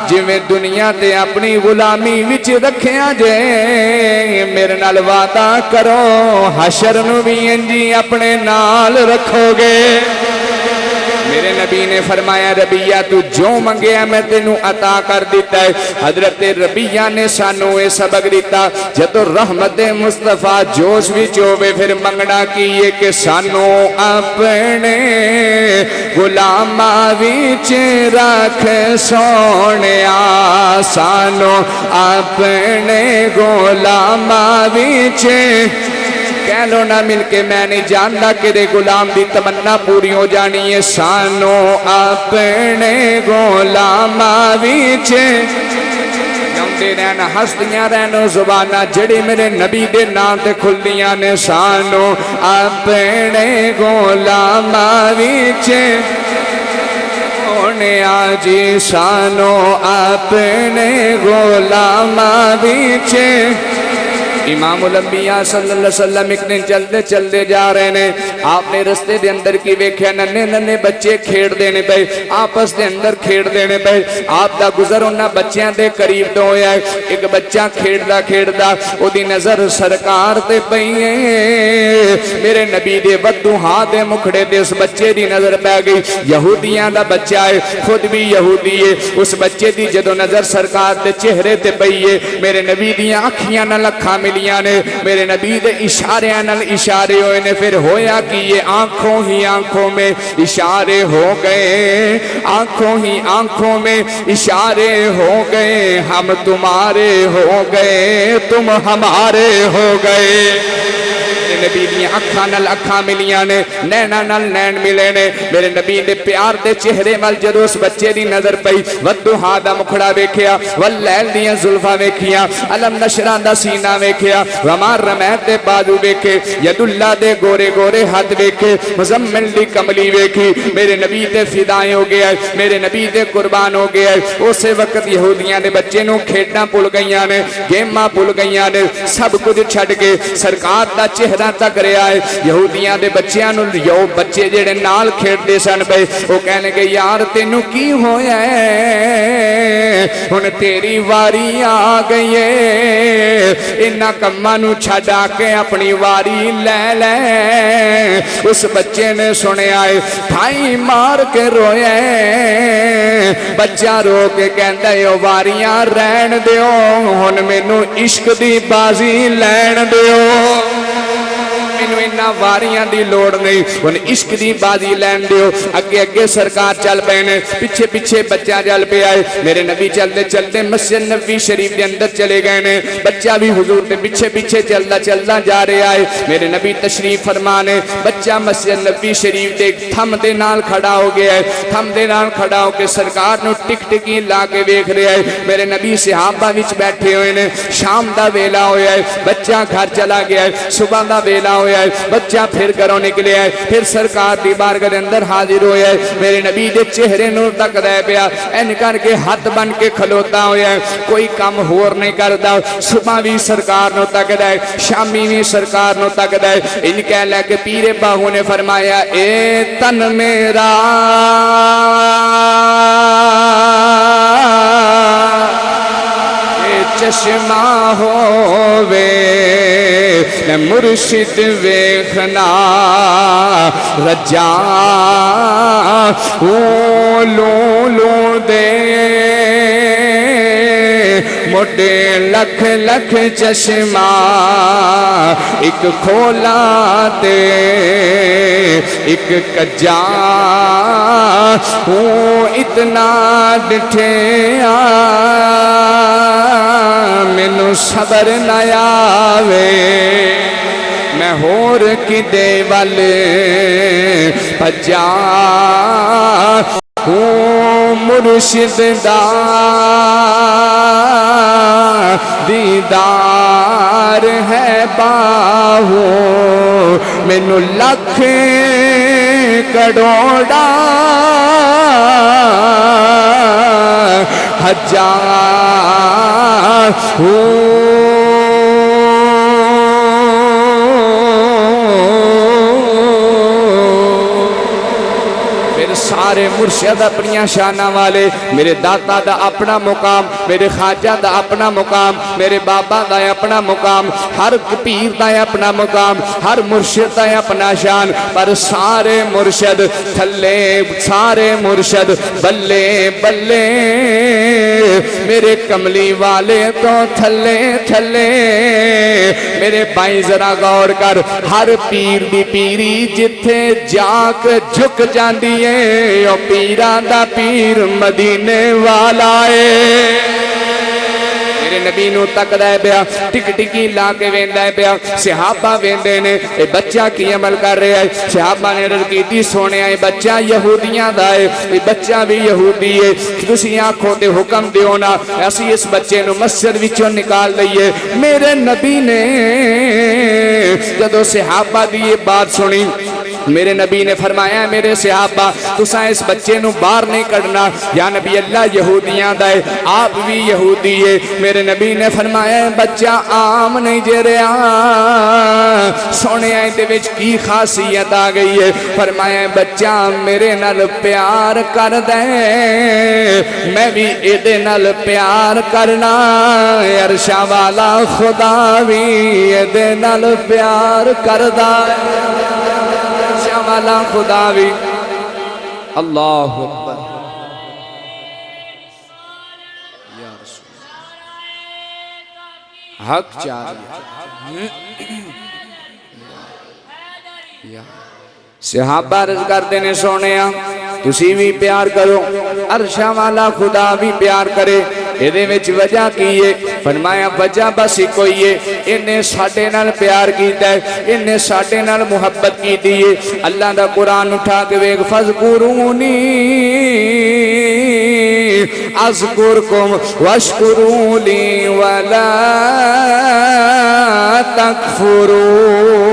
جی میں دنیا تے اپنی غلامی وچ رکھیا جے، میرے نال وعدہ کرو حشر نو بھی انجی اپنے نال رکھو گے۔ میرے نبی نے فرمایا ربیہ تو جو منگیا میں تینوں عطا کر دیتا ہے۔ حضرت ربیہ نے سانو اے سبق دیتا جدو رحمت مصطفیٰ جوش بھی چوبے پھر منگنا کیے کہ سانو اپنے غلامہ وچ رکھ سونیا، سانو اپنے غلامہ وچ کہہ لو نہ مل کے میں نہیں جانتا کہ دے غلام دی تمنا پوری ہو جانی ہے۔ سانو اپنے غلامہ وچ جمدے رہنا ہستیاں رہنا زبانہ جڑی میرے نبی دے نام تے کھلدیاں نے، سانو اپنے غلامہ وچ ہونے آجی، سانو اپنے غلامہ وچ۔ امام الانبیاء صلی اللہ علیہ وسلم ایک دن چلتے چلتے جا رہے ہیں، آپ نے رستے دے اندر کی ویکھیا ننے ننے بچے کھیڑ دینے پہ، آپس دے اندر کھیڑ دینے پہ۔ آپ دا گزر انہاں بچیاں دے قریب تو ہویا ہے، ایک بچہ کھیڑدا کھیڑدا او دی نظر سرکار تے پئی ہے۔ میرے نبی دے ودو ہاں دے مکھڑے تے اس بچے دی نظر پہ گئی، یہودیاں دا بچہ ہے، خود بھی یہودی ہے۔ اس بچے دی جدو نظر سرکار دے چہرے تے پئی ہے، میرے نبی دیاں اکھیاں نال اکھاں ملی نے، میرے نبی دے اشارے نال اشارے ہوئے نے، پھر ہویا کہ یہ آنکھوں ہی آنکھوں میں اشارے ہو گئے، آنکھوں ہی آنکھوں میں اشارے ہو گئے، ہم تمہارے ہو گئے تم ہمارے ہو گئے۔ نبی دیاں اکھاں نال اکھاں ملیاں نے، نینا نال نین ملے نے، میرے نبی دے پیار دے چہرے وال جدو اس بچے دی نظر پئی، ودوہا دا مکھڑا ویکھیا، واللیل دیاں زلفاں ویکھیاں، علم نشران دا سینہ ویکھیا، ومار رمیت دے بازو ویکھے، ید اللہ دے گورے گورے ہاتھ ویکھے، مزمل دی کملی ویکھی، میرے نبی دے فدائیں ہو گیا ہے، میرے نبی دے قربان ہو گیا ہے۔ اسے وقت یہودیاں دے بچے نو کھیڑنا پل گئیاں نے، گیماں پل گئیاں نے، سب کچھ چھڑ کے سرکار دا چہرہ تک رہا ہے۔ یہودیاں دے بچیاں نو یو بچے جڑے نال کھیڑ دے سن پے، او کہنے گے یار تینوں کی ہویا ہے، ہن تیری واری آ گئی ہے، انہاں کماں نو چھڈا کے اپنی واری لے لے۔ اس بچے نے سنیا ہے، ٹھائی مار کے رویا ہے، بچہ رو کے کہندا ہے او واریاں رہن دیو، ہن مینوں عشق دی بازی لین دیو، مینوں انہاں واریاں دی لوڑ نہیں، ہن عشق دی بازی لین دیو۔ اگے اگے سرکار چل پے نے، پیچھے پیچھے بچہ چل پہ آئے، میرے نبی چلتے چلتے مسجد نبوی شریف دے اندر چلے گئے نے، بچہ بھی حضور دے پیچھے پیچھے چلتا چلتا جا رہا ہے۔ میرے نبی تشریف فرمانے، بچہ مسجد نبوی شریف دے تھم دے نال کھڑا ہو گیا ہے، تھم دے نال کھڑا ہو کے سرکار نو ٹک ٹکی لا کے ویکھ رہا ہے۔ میرے نبی صحابہ وچ بیٹھے ہوئے نے، شام دا ویلا ہویا ہے، بچہ گھر چلا گیا ہے، صبح دا ویلا ہویا ہے، بچہ پھر گھروں نکلے ہے، پھر سرکار دی بارگاہ دے اندر حاضر ہویا ہے۔ میرے نبی دے چہرے نور تک رہ پیا، این کر کے ہاتھ بن کے کھلوتا ہویا ہے، کوئی کام ہور نہیں کردا، صبح بھی سرکار نو تکدا ہے، شامی بھی سرکار نو تکدا ہے۔ ان کہہ لے کہ پیر باہو نے فرمایا اے تن میرا چشمہ ہووے مرشد ویکھنا رجا لو لو دے موٹے لکھ لکھ چشمہ ایک کھولا تے ایک کجا اتنا ڈٹھے مینوں صبر نہ آوے میں ہور کدے ول بھجا مرشد دا دیدار پیار ہے باہو مینوں لکھ کروڑا ہزار سارے مرشد اپنی شانہ والے میرے داتا دا اپنا مقام میرے خواجہ دا اپنا مقام میرے بابا دا اپنا مقام ہر پیر دا اپنا مقام ہر مرشد دا اپنا شان پر سارے مرشد تھلے سارے مرشد بلے بلے میرے کملی والے تو تھلے تھلے میرے بھائی ذرا غور کر ہر پیر دی پیری جتھے جاک جھک جاندی ہے او پیران دا پیر مدینے والا ہے میرے نبی نو تک دائے بیا ٹک ٹکی لا کے ویندائے بیا صحابہ ویندے نے اے بچہ کی عمل کر رہے ہیں صحابہ نے رض کی تھی سونے آئے بچہ یہودیاں دائے اے بچہ بھی یہودی ہے کسی آنکھوں تے حکم دیونا ایسی اس بچے نو مسجد وچوں نکال دئیے میرے نبی نے جدو صحابہ دی یہ بات سنی میرے نبی نے فرمایا میرے صحابہ تساں اس بچے نو باہر نہیں کرنا یا نبی اللہ یہودیاں دائے آپ بھی یہودی ہے میرے نبی نے فرمایا بچہ عام نہیں جے رہا سونے آئے دے وچ کی خاصیت آ گئی ہے فرمایا بچہ میرے نال پیار کر دے میں بھی ایدے نال پیار کرنا عرشہ والا خدا بھی ایدے نال پیار کر دا والا خدا بھی اللہ اکبر یا رسول حق چاہیے صحابہ عرض کرتے نے سونیا تسی بھی پیار کرو عرشہ والا خدا بھی پیار کرے ایدے وچ وجہ کیے فرمایا وجہ بس ہی کوئی ہے انہیں ساڑھے نال پیار کیتا ہے انہیں ساڑھے نال محبت کی دیئے اللہ دا قرآن اٹھا کے ویگ فَذْكُرُونِي أَذْكُرْكُمْ وَاشْكُرُوا لِي وَلَا تَكْفُرُوا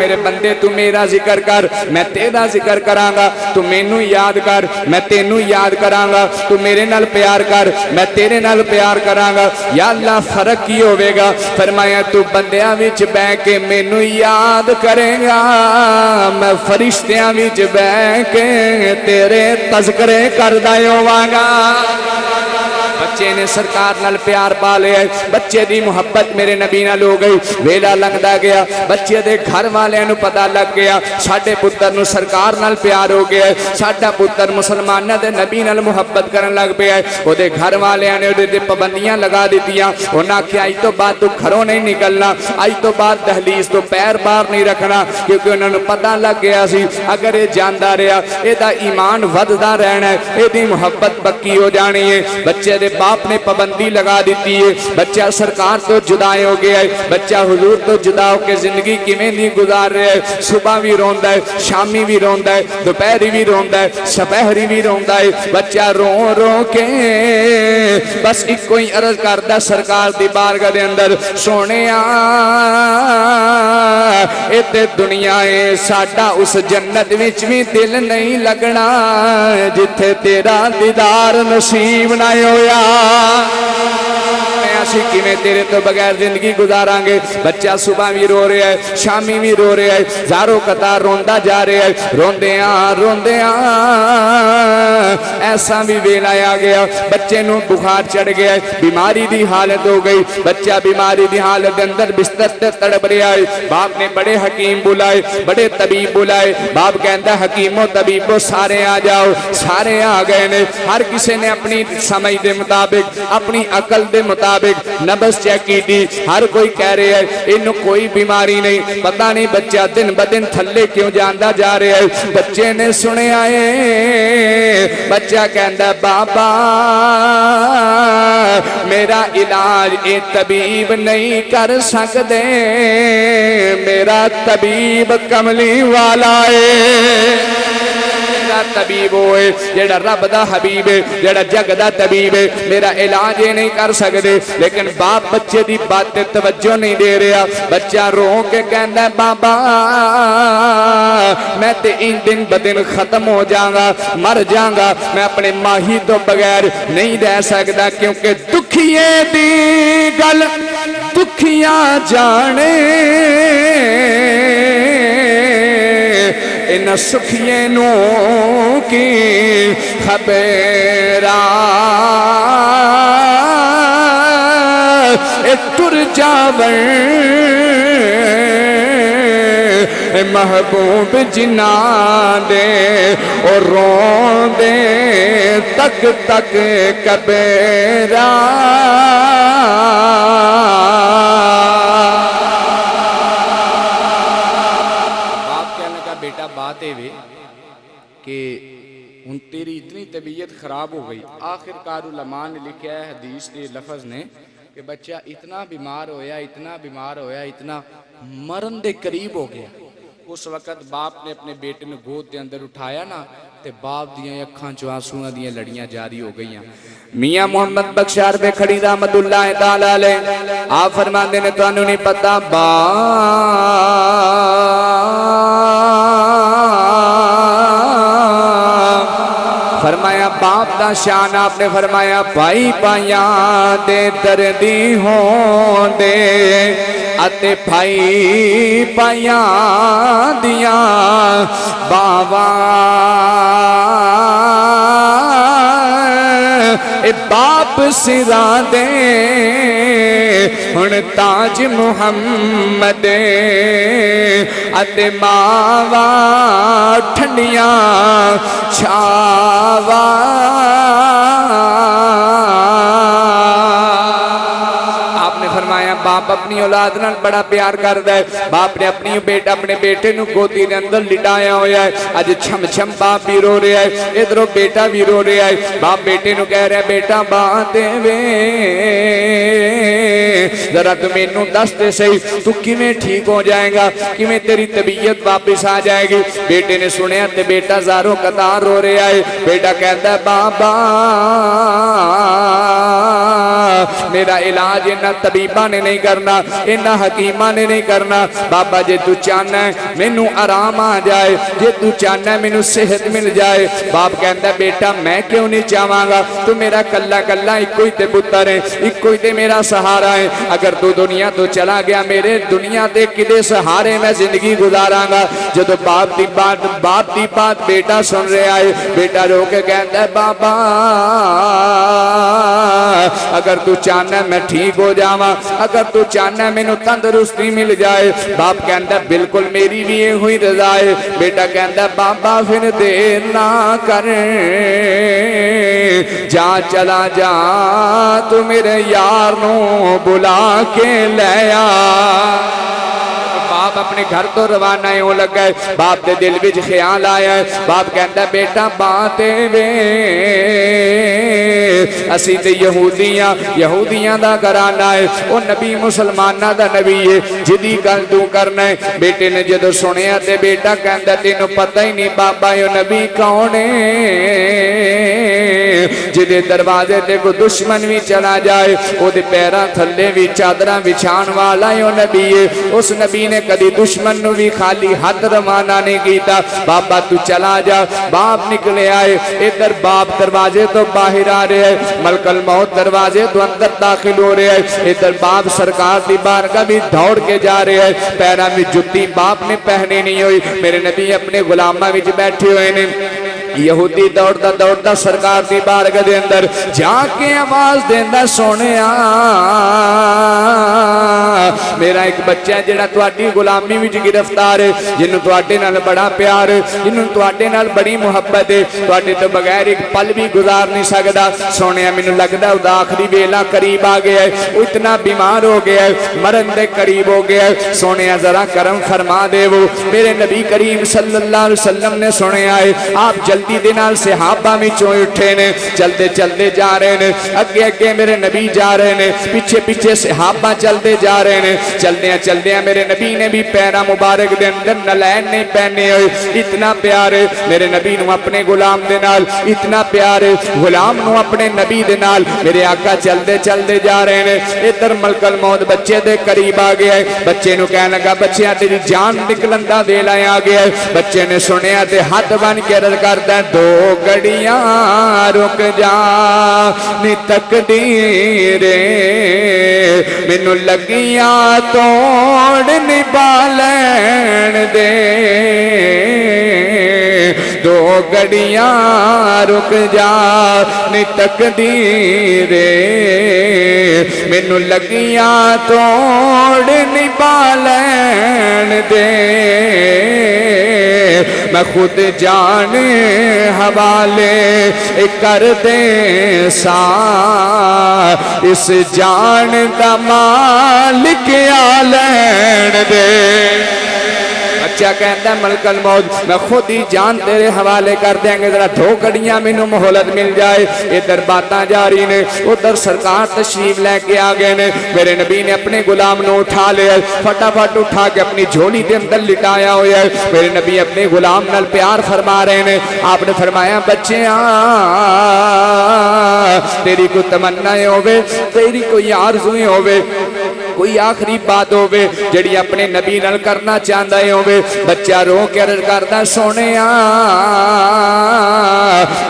میرے بندے تو میرا ذکر کر میں تیرا ذکر کرانگا تو مینوں یاد کر میں تینوں یاد کرانگا تو میرے نال پیار کر میں تیرے نال پیار کرانگا یا اللہ فرق کی ہوئے گا فرمایا تو بندیاں وچ بے کے مینوں یاد کریں گا میں فرشتیاں وچ بے کے تیرے تذکرے کر دائیوں وانگا بچے نے سرکار نال پیار پا لے آئے بچے دی محبت میرے نبی نال ہو گئی ویلا لنگدا گیا بچے دے گھر والے نو پتہ لگ گیا ساڑھے پتر نو سرکار نال پیار ہو گیا ساڑھا پتر مسلمان دے نبی نال محبت کرن لگ پہ آئے وہ دے گھر والے نے دے پابندیاں لگا دیتیاں انہاں کہ آئی تو بات تو گھروں نہیں نکلنا آئی تو بات دہلیز تو پیر بار نہیں رکھنا کیونکہ انہوں نے پتہ لگ گیا سی اگر یہ جاندہ رہا اے دا ایمان وددا رہنا ہے اے دی محبت پکی ہو جانی ہے بچے دے باپ نے پابندی لگا دیتی ہے بچہ سرکار تو جدائے ہو گیا ہے بچہ حضور تو جدا ہو کے زندگی کیویں نہیں گزار رہے ہے صبح بھی روندا ہے شامی بھی روندا ہے دوپہری بھی روندا ہے سپہری بھی روندا ہے بچہ رو رو کے بس ایک کوئی عرض کردا سرکار دی بارگاہ دے اندر سونیا اتے دنیا ہے ساڈا اس جنت وچ بھی دل نہیں لگنا جتھے تیرا دیدار نصیب نہ ہویا کی میں تیرے تو بغیر زندگی گزاران گے بچہ صبح بھی رو رہے ہے شامی بھی رو رہے ہے زاروں قطار روندہ جا رہے ہے روندیاں ایسا بھی ویلا آ گیا بچے نو بخار چڑھ گیا بیماری دی حالت ہو گئی بچہ بیماری دی حالت اندر بستر تے تڑپ رہا ہے باپ نے بڑے حکیم بلائے بڑے طبیب بلائے باپ کہندا حکیموں طبیبوں سارے آ جاؤ سارے آ گئے نے ہر کسی نے اپنی سمجھ دے مطابق اپنی عقل دے مطابق نبض چیک کی تھی ہر کوئی کہہ رہے ہے انہوں کوئی بیماری نہیں پتہ نہیں بچہ دن بدن تھلے کیوں جاندہ جا رہے ہے بچے نے سنے آئے بچہ کہندا بابا میرا علاج اے طبیب نہیں کر سکدے میرا طبیب کملی والا ہے جا طبیب ہوئے جیڑا رب دا حبیب ہے جیڑا جگ دا طبیب ہے میرا علاج یہ نہیں کر سکتے لیکن باپ بچے دی بات تے توجہ نہیں دے رہا بچہ رو کے کہندا بابا میں تے ان دن بدن ختم ہو جاؤں مر جاؤں میں اپنے ماہی تو بغیر نہیں رہ سکتا کیونکہ دکھیے دی گل دکھیاں جانے ان سکھیے نو کی خبراں تر جاور محبوب جنا دے اور رو دے تک تک کبیرا باپ کہنے کا بیٹا بات ہے کہ ان تیری اتنی طبیعت خراب ہو گئی آخر کار علماء نے لکھا ہے حدیث کے لفظ نے کہ بچہ اتنا بیمار ہویا اتنا مرن دے قریب ہو گیا اس وقت باپ نے اپنے بیٹے نے گود دے اندر اٹھایا نا تے باپ دیاں اکھاں چوں آنسواں دیاں لڑیاں جاری ہو گئیاں میاں محمد بخشار پہ کھڑی رحمت اللہ تعالی علیہ آپ فرماندے نے تانوں نہیں پتا فرمایا باپ دا شان آپ نے فرمایا بھائی پائیاں دے دردی ہون دے اتے بھائی پائیاں دیاں بابا اے باپ سرا دے ہن تاج محمد اتے ماوا ٹھنڈیاں چھاوا باپ اپنی اولاد نال بڑا پیار کردا ہے باپ نے اپنی بیٹا اپنے بیٹے نو گودی دے اندر لٹایا ہویا ہے اج چھم چھم باپ بھی رو رہا ہے ادھروں بیٹا بھی رو رہا ہے باپ بیٹے نو کہہ رہا ہے بیٹا بات دے وے ذرا تو مینوں دس دے صحیح تو کیویں ٹھیک ہو جائے گا کیویں تیری طبیعت واپس آ جائے گی بیٹے نے سنیا تے بیٹا زاروں قطار رو رہا ہے بیٹا کہتا ہے بابا میرا علاج انہاں طبیباں نے نہیں کرنا انہاں حکیماں نے نہیں کرنا بابا جے تو چاہنا ہے مینوں آرام آ جائے جے تو چاہنا ہے مینوں صحت مل جائے باپ کہندا ہے بیٹا میں کیوں نہیں چاہواں گا تو میرا کلا کلا ایکو ہی تے پتر ہے ایکو ہی تے میرا سہارا ہے اگر تو دنیا تو چلا گیا میرے دنیا تے کدے سہارے میں زندگی گزاراں گا جدو باپ دی بات بیٹا سن رہا ہے بیٹا رو کے کہندا ہے بابا اگر تو چاہنا ہے میں ٹھیک ہو جاواں اگر تو چاہنا ہے مینوں تندرستی مل جائے باپ کہندا ہے بالکل میری بھی یہ ہوئی رضا ہے بیٹا کہندا ہے بابا پھر دیر نہ کر جا چلا جا تو میرے یار نو بلا کے لے آ باپ اپنے گھر تو روانہ ہو لگا ہے باپ دے دل وچ خیال آیا ہے باپ کہندا ہے بیٹا بات وے اسی تے یہودیاں دا گھرانہ ہے او نبی مسلماناں دا نبی ہے جدی گل تو کرنا ہے بیٹے نے جدو سنیا تے بیٹا کہندا تینوں پتہ ہی نہیں بابا او نبی کون ہے جدے دروازے تے کوئی دشمن بھی چلا جائے او دے پیراں تھلے بھی چادراں بچھان والا او نبی ہے اس نبی نے کدی دشمن نو بھی خالی ہاتھ روانہ نہیں کیتا بابا تو چلا جا باپ نکلے آئے ادھر باپ دروازے تو باہر آ رہے ہیں ملک الموت دروازے تو اندر داخل ہو رہے ہیں ادھر باپ سرکار دی بارگاہ بھی دوڑ کے جا رہے ہیں پیراں میں جُتی باپ نے پہنی نہیں ہوئی میرے نبی اپنے غلاماں وچ بیٹھے ہوئے نے یہودی دوڑتا دوڑتا سرکار دی بارگاہ دے اندر جا کے آواز دیندا سونیا میرا ایک بچہ ہے جڑا تواڈی غلامی وچ گرفتار ہے جنوں تواڈے نال بڑا پیار ہے جنوں تواڈے نال بڑی محبت ہے تواڈے تو بغیر ایک پل بھی گزار نہیں سکدا سونیا مینوں لگدا او دا آخری ویلا قریب آ گیا ہے او اتنا بیمار ہو گیا ہے مرن دے قریب ہو گیا ہے سونیا ذرا کرم فرما دے وہ میرے نبی کریم صلی اللہ علیہ وسلم نے سنیا ہے آپ جلدی دے نال صحابہ وچوں اٹھے نے چلدے چلدے جا رہے نے اگے اگے میرے نبی جا رہے نے پیچھے پیچھے صحابہ چلدے جا رہے نے چلدے میرے نبی نے بھی پیرا مبارک دے اندر نلین نہیں پہنے ہوئے. اتنا پیار میرے نبی نو اپنے غلام دے نال, اتنا پیار غلام نو اپنے نبی دے نال. میرے آقا چلدے جا رہے ہیں. ادھر ملک الموت بچے دے قریب آ گیا ہے. بچے نو کہنے لگا بچیا تیری جان نکلن دا ویلا آ گیا ہے. بچے نے سنیا تے ہاتھ بن کے عرض کردا ہے 2 گھڑیاں رک جا نی تقدیر مینوں لگیاں توڑ نبالین دے. 2 گھڑیاں رک جا نی تقدیر مینوں لگیاں توڑ نبالین دے. میں خود جان حوالے کر دے سا اس جان دا مالک آلین دے. بچہ کہتا ہے ملک الموت میں خود ہی جان تیرے حوالے کر دیں گے, ذرا 2 گھڑیاں مینوں مہلت مل جائے. ادھر باتاں جاری نے, ادھر سرکار تشریف لے کے آ گئے نے. میرے نبی نے اپنے غلام نو اٹھا لیا, فٹافٹ اٹھا کے اپنی جھولی کے اندر لٹایا ہوا ہے. میرے نبی اپنے غلام نال پیار فرما رہے ہیں. آپ نے فرمایا بچیاں تیری کوئی تمنائیں ہوئے, تیری کوئی آرزویں ہوئے, کوئی آخری بات ہوئے جڑی اپنے نبی نال کرنا چاہتا ہے ہوئے. بچہ رو کے عرض کرتا سونے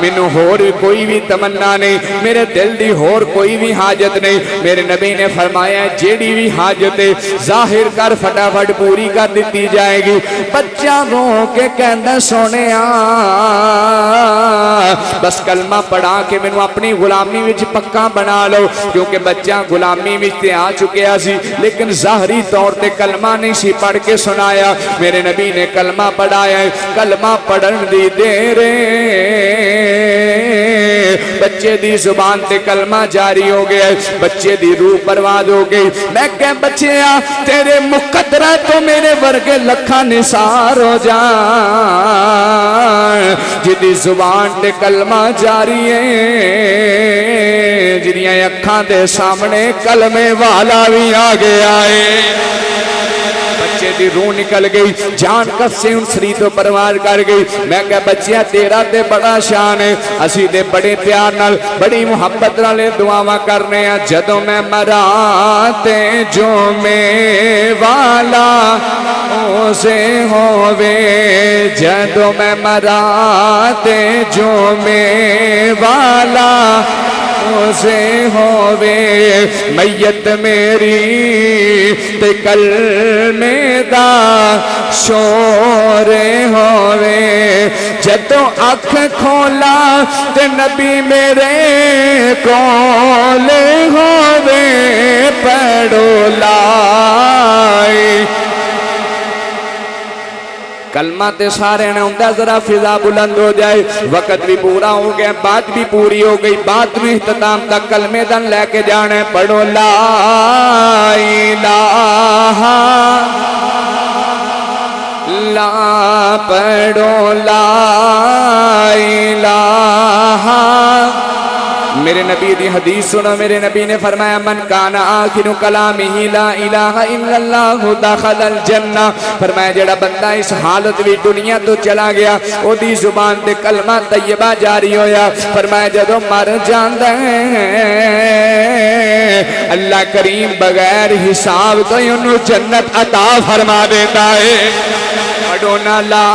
مینوں ہور کوئی بھی تمنا نہیں, میرے دل دی ہور کوئی بھی حاجت نہیں. میرے نبی نے فرمایا جیڑی بھی حاجت ظاہر کر فٹافٹ پوری کر دیتی جائے گی. بچہ رو کے کہندا سونے بس کلمہ پڑھا کے مینوں اپنی غلامی وچ پکا بنا لو, کیونکہ بچہ غلامی وچ تے آ چکیا سی لیکن ظاہری طور تے کلمہ نہیں سی پڑھ کے سنایا. میرے نبی نے کلمہ پڑھایا, کلمہ پڑھن دی دیر بچے دی زبان تے کلمہ جاری ہو گیا, بچے دی روح برباد ہو گئی. میں کہ بچیاں تیرے مقدرہ تو میرے ورگے لکھاں نثار ہو جان جدی زبان تے کلمہ جاری ہے, جنیاں اکھاں دے سامنے کلمے والا بھی آ گیا ہے. بچے دی روح نکل گئی, جان کف سے ان سری تو پروار کر گئی. میں کہا بچیا تیرا تے بڑا شان ہے, اسی دے بڑے پیار نال بڑی محبت نالے دعاواں کرنے ہیں. جدوں میں مراتے جو میں والا اسے ہووے, جدوں میں مراتے جو میں والا اسے ہووے, میت میری تے کلمے دا شور ہووے, جدوں اکھ کھولا تے نبی میرے کول ہووے, پڑھو لائی کلمہ تے سارے نے ہوندہ ذرا فضا بلند ہو جائے. وقت بھی پورا ہو گیا, بات بھی پوری ہو گئی. بات میں اختتام تک کلمے دن لے کے جانے. پڑھو لا الہ لا, پڑھو لا الہ. میرے نبی دی حدیث سنو, میرے نبی نے فرمایا من کان آخر کلامہ لا الہ الا اللہ دخل الجنہ. فرمایا جڑا بندہ اس حالت بھی دنیا تو چلا گیا او دی زبان تے کلمہ طیبہ جاری ہویا. فرمایا جدو مر جاندے اللہ کریم بغیر حساب تو انہوں جنت عطا فرما دیتا ہے. پڑھو نا لا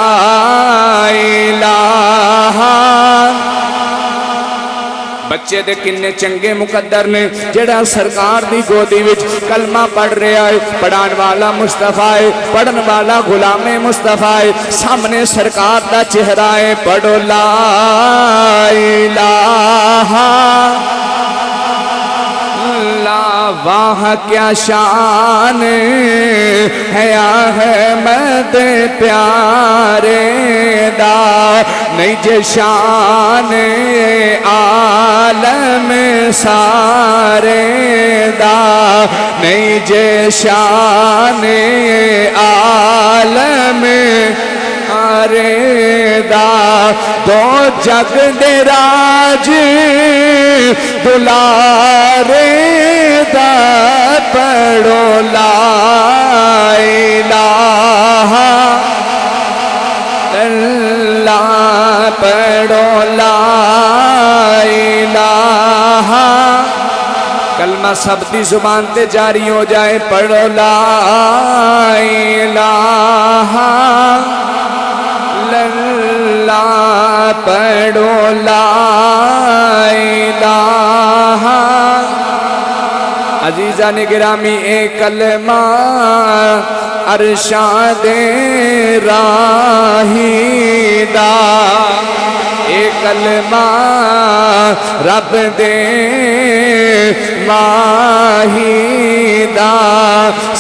الہ. بچے دے کنے چنگے مقدر نے جڑا سرکار دی گودی وچ کلمہ پڑھ رہا ہے. پڑھان والا مصطفیٰ ہے, پڑھن والا غلام مصطفیٰ ہے, سامنے سرکار دا چہرہ ہے. پڑھو لا الہ لا, واہ کیا شان ہے احمد پیارے دا, نہیں جے شان عالم سارے دا, نہیں جے شان عالم سارے دا. دو جگ دے راج دلارے دا, پڑھو لا کلمہ سب دی زبان تے جاری ہو جائے. پڑھو لا الہ الا اللہ، پڑھو لا الہ. عزیزان گرامی اے کلمہ ارشاد راہی دا، اے کلمہ رب دے ماہی دا.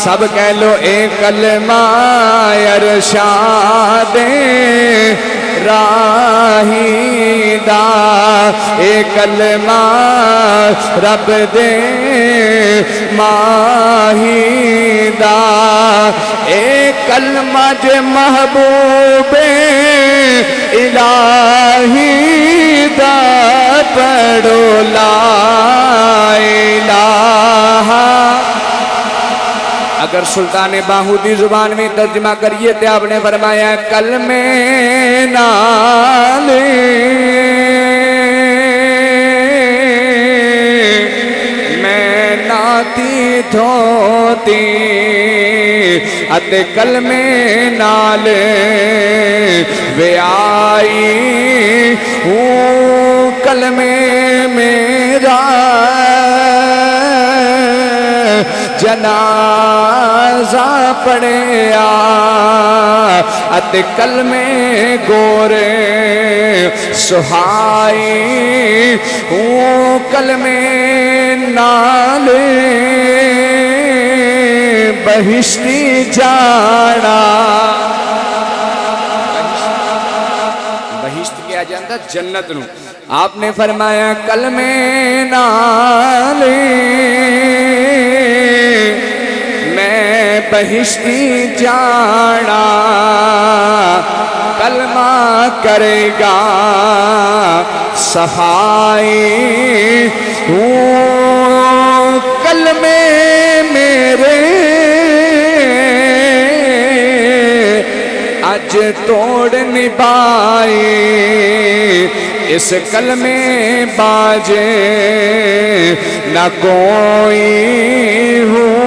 سب کہہ لو اے کلمہ ارشاد راہی دا، اے کلمہ رب دے ماہی دا. اے کلمہ جے محبوب الہی دا، پڑھو لا الہ. اگر سلطان باہو دی زبان میں ترجمہ کریے تو آپ نے فرمایا کلمے نال میں ناتی دھوتی، اتے کلمے نال ویائی ہوں کلمے میرا جنازہ پڑھیا، اتے کلمے گورے سہائی ہوں کلمے نال بہشتی جانا. بہشت کیا جاندہ جنت نو. آپ نے فرمایا کلمے نال میں بہشتی جانا، کلمہ کرے گا صفائی ہوں کلمے میرے اج توڑ نبھائی، اس کلمے باجے نہ کوئی ہوں.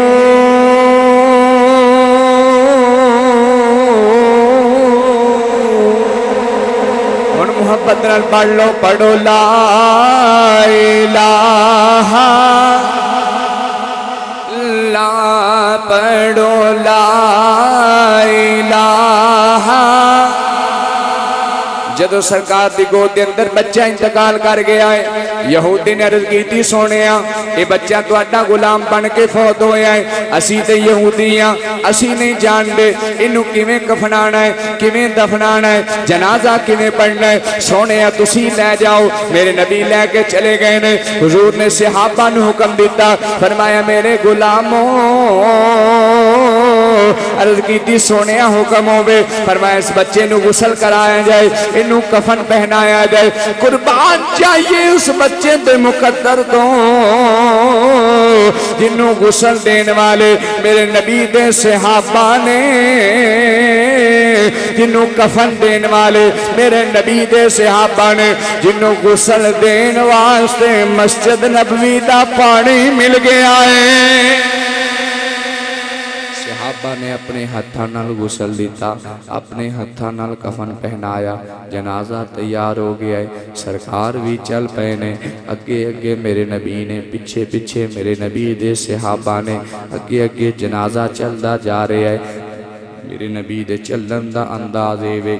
محبت نال پڑھ لو، پڑھو لا الہ الا، پڑھو لا الہ. جدو سرکار دی گود دے اندر بچہ انتقال کر گیا ہے، یہودی نے عرض کی تھی سونیا اے بچہ تو اڈا غلام بن کے فوت ہویا ہے، اسی تے یہودیاں اسی نہیں جان دے انہوں کیویں کفنانا ہے، کیویں دفنانا ہے، جنازہ کیویں پڑھنا ہے. سونیا تسی لے جاؤ. میرے نبی لے کے چلے گئے نے. حضور نے صحابہ نو حکم دیتا، فرمایا میرے غلاموں عرض کی تھی سونیا حکم ہوئے، فرمایا اس بچے نو غسل کرایا جائے، انہوں کفن پہنایا جائے. قربان چاہیے اس بچے دے مقدر تو جنہوں غسل دین والے میرے نبی دے صحابہ نے، جنہوں کفن دین والے میرے نبی دے صحابہ نے، جنہوں غسل دین واسطے مسجد نبوی دا پانی مل گیا ہے. صحابہ نے اپنے ہتھاں نال غسل دیتا، اپنے ہتھاں نال کفن پہنایا، جنازہ تیار ہو گیا ہے. سرکار بھی چل پے نے، اگے اگے میرے نبی نے، پیچھے پیچھے میرے نبی دے صحابہ نے، اگے اگے جنازہ چلدا جا رہا ہے. میرے نبی دے چلن دا انداز وے،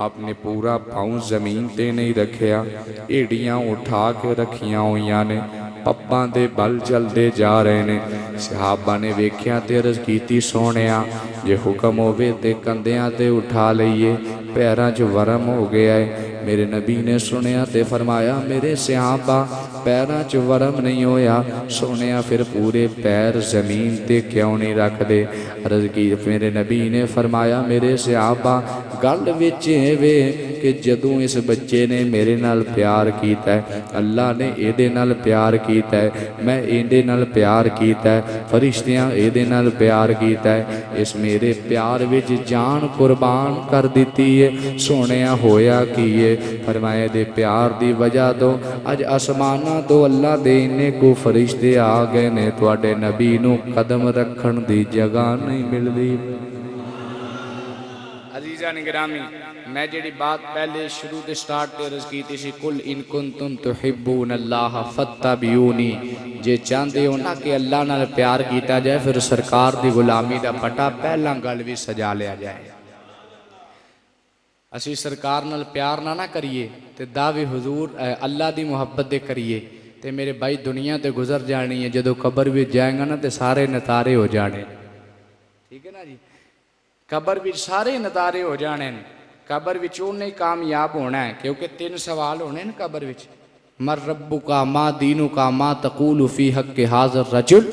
آپ نے پورا پاؤں زمین تے نہیں رکھیا، ایڑیاں اٹھا کے رکھیاں ہوئیاں نے، پپاں دے بل چل دے جا رہے نے. صحابہ نے ویکھیا تے عرض کیتی سونیا جے حکم ہوئے تے کندیاں تے اٹھا لئیے، پیراں جو ورم ہو گیا ہے. میرے نبی نے سنیا تے فرمایا میرے صحابہ پیراں چ ورم نہیں ہویا. سونیا پھر پورے پیر زمین تے کیوں نہیں رکھ دے؟ عرض کی میرے نبی نے فرمایا میرے صحابہ گل وچ وے کہ جدوں اس بچے نے میرے نال پیار کیتا ہے، اللہ نے اے دے نال پیار کیتا ہے، میں اے دے نال پیار کیتا ہے، فرشتیاں اے دے نال پیار کیتا ہے، اس میرے پیار وچ جان قربان کر دیتی ہے. سونیا ہویا کیے فرمایا دے پیار دی وجہ تو اج آسماناں تو اللہ دے انے کو فرشتے آ گئے نے تواڈے نبی نو قدم رکھن دی جگہ نہیں ملدی۔ عزیزان گرامی میں جڑی بات پہلے شروع دے سٹارٹ تے عرض کیتی سی قل ان کنتم تحبون اللہ فاتبعونی، جے چاہندے ہو نا کہ اللہ نال پیار کیتا جائے پھر سرکار دی غلامی دا پٹا پہلا گل بھی سجا لیا جائے۔ اسی سرکار نال پیار نہ کریے تے دعوی حضور اللہ دی محبت دے کریے تے میرے بھائی دنیا تے گزر جانی ہے، جدو قبر بھی جائیں گا نا تے سارے نتارے ہو جانے، ٹھیک ہے نا جی، قبر بھی سارے نتارے ہو جانے، قبر وچوں نہیں کامیاب ہونا ہے، کیونکہ 3 سوال ہونے ہیں قبر وچ، مر ربک ما دینک ما تقول فی حق ھذا الرجل،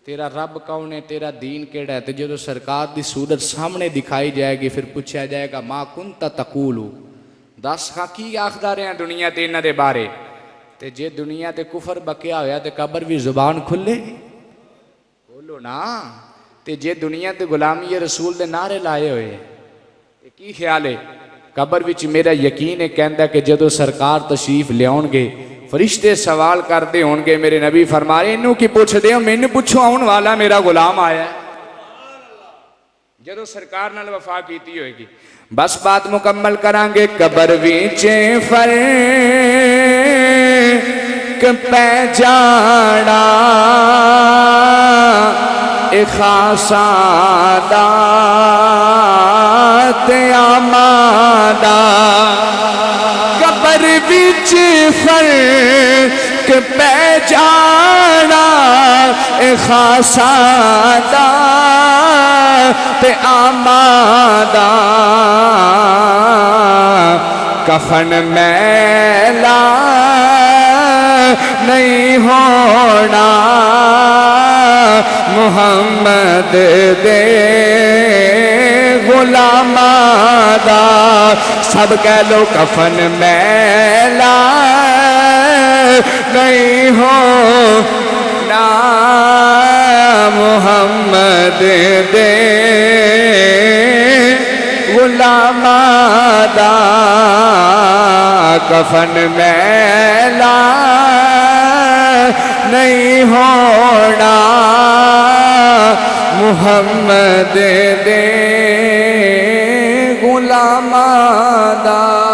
تیرا رب کون ہے، تیرا دین کیڑا ہے، تے جدو سرکار دی صورت سامنے دکھائی جائے گی پھر پوچھا جائے گا ما کنت تقول، دس خاں کی آخدا رہے ہیں دنیا تے انہاں دے بارے، تے جے دنیا تے کفر بکیا ہویا تے قبر بھی زبان کھلے بولو نا، تے جے دنیا تے غلامی رسول دے نعرے لائے ہوئے تے کی خیال ہے، قبر وچ میرا یقین ہے کہندا کہ جدو سرکار تشریف لیاؤن گے فرشتے سوال کرتے ہون گے، میرے نبی فرما رہے انہوں کی پوچھ دے ہو، میں نے پوچھو آؤن والا میرا غلام آیا ہے، جدو سرکار نال وفا کیتی ہوئے گی۔ بس بات مکمل کران گے، قبر وچ فرق پہ جانا اے خاصا دات آمادہ، قبر وچ فرق پہ جانا اے خاصا دات آمادہ، کفن میلا نہیں ہونا محمد دے غلاماں دا، سب کہہ لو کفن میلا نہیں ہونا محمد دے غلاماں دا، کفن میلا نہیں ہونا محمد دے غلاماں دا۔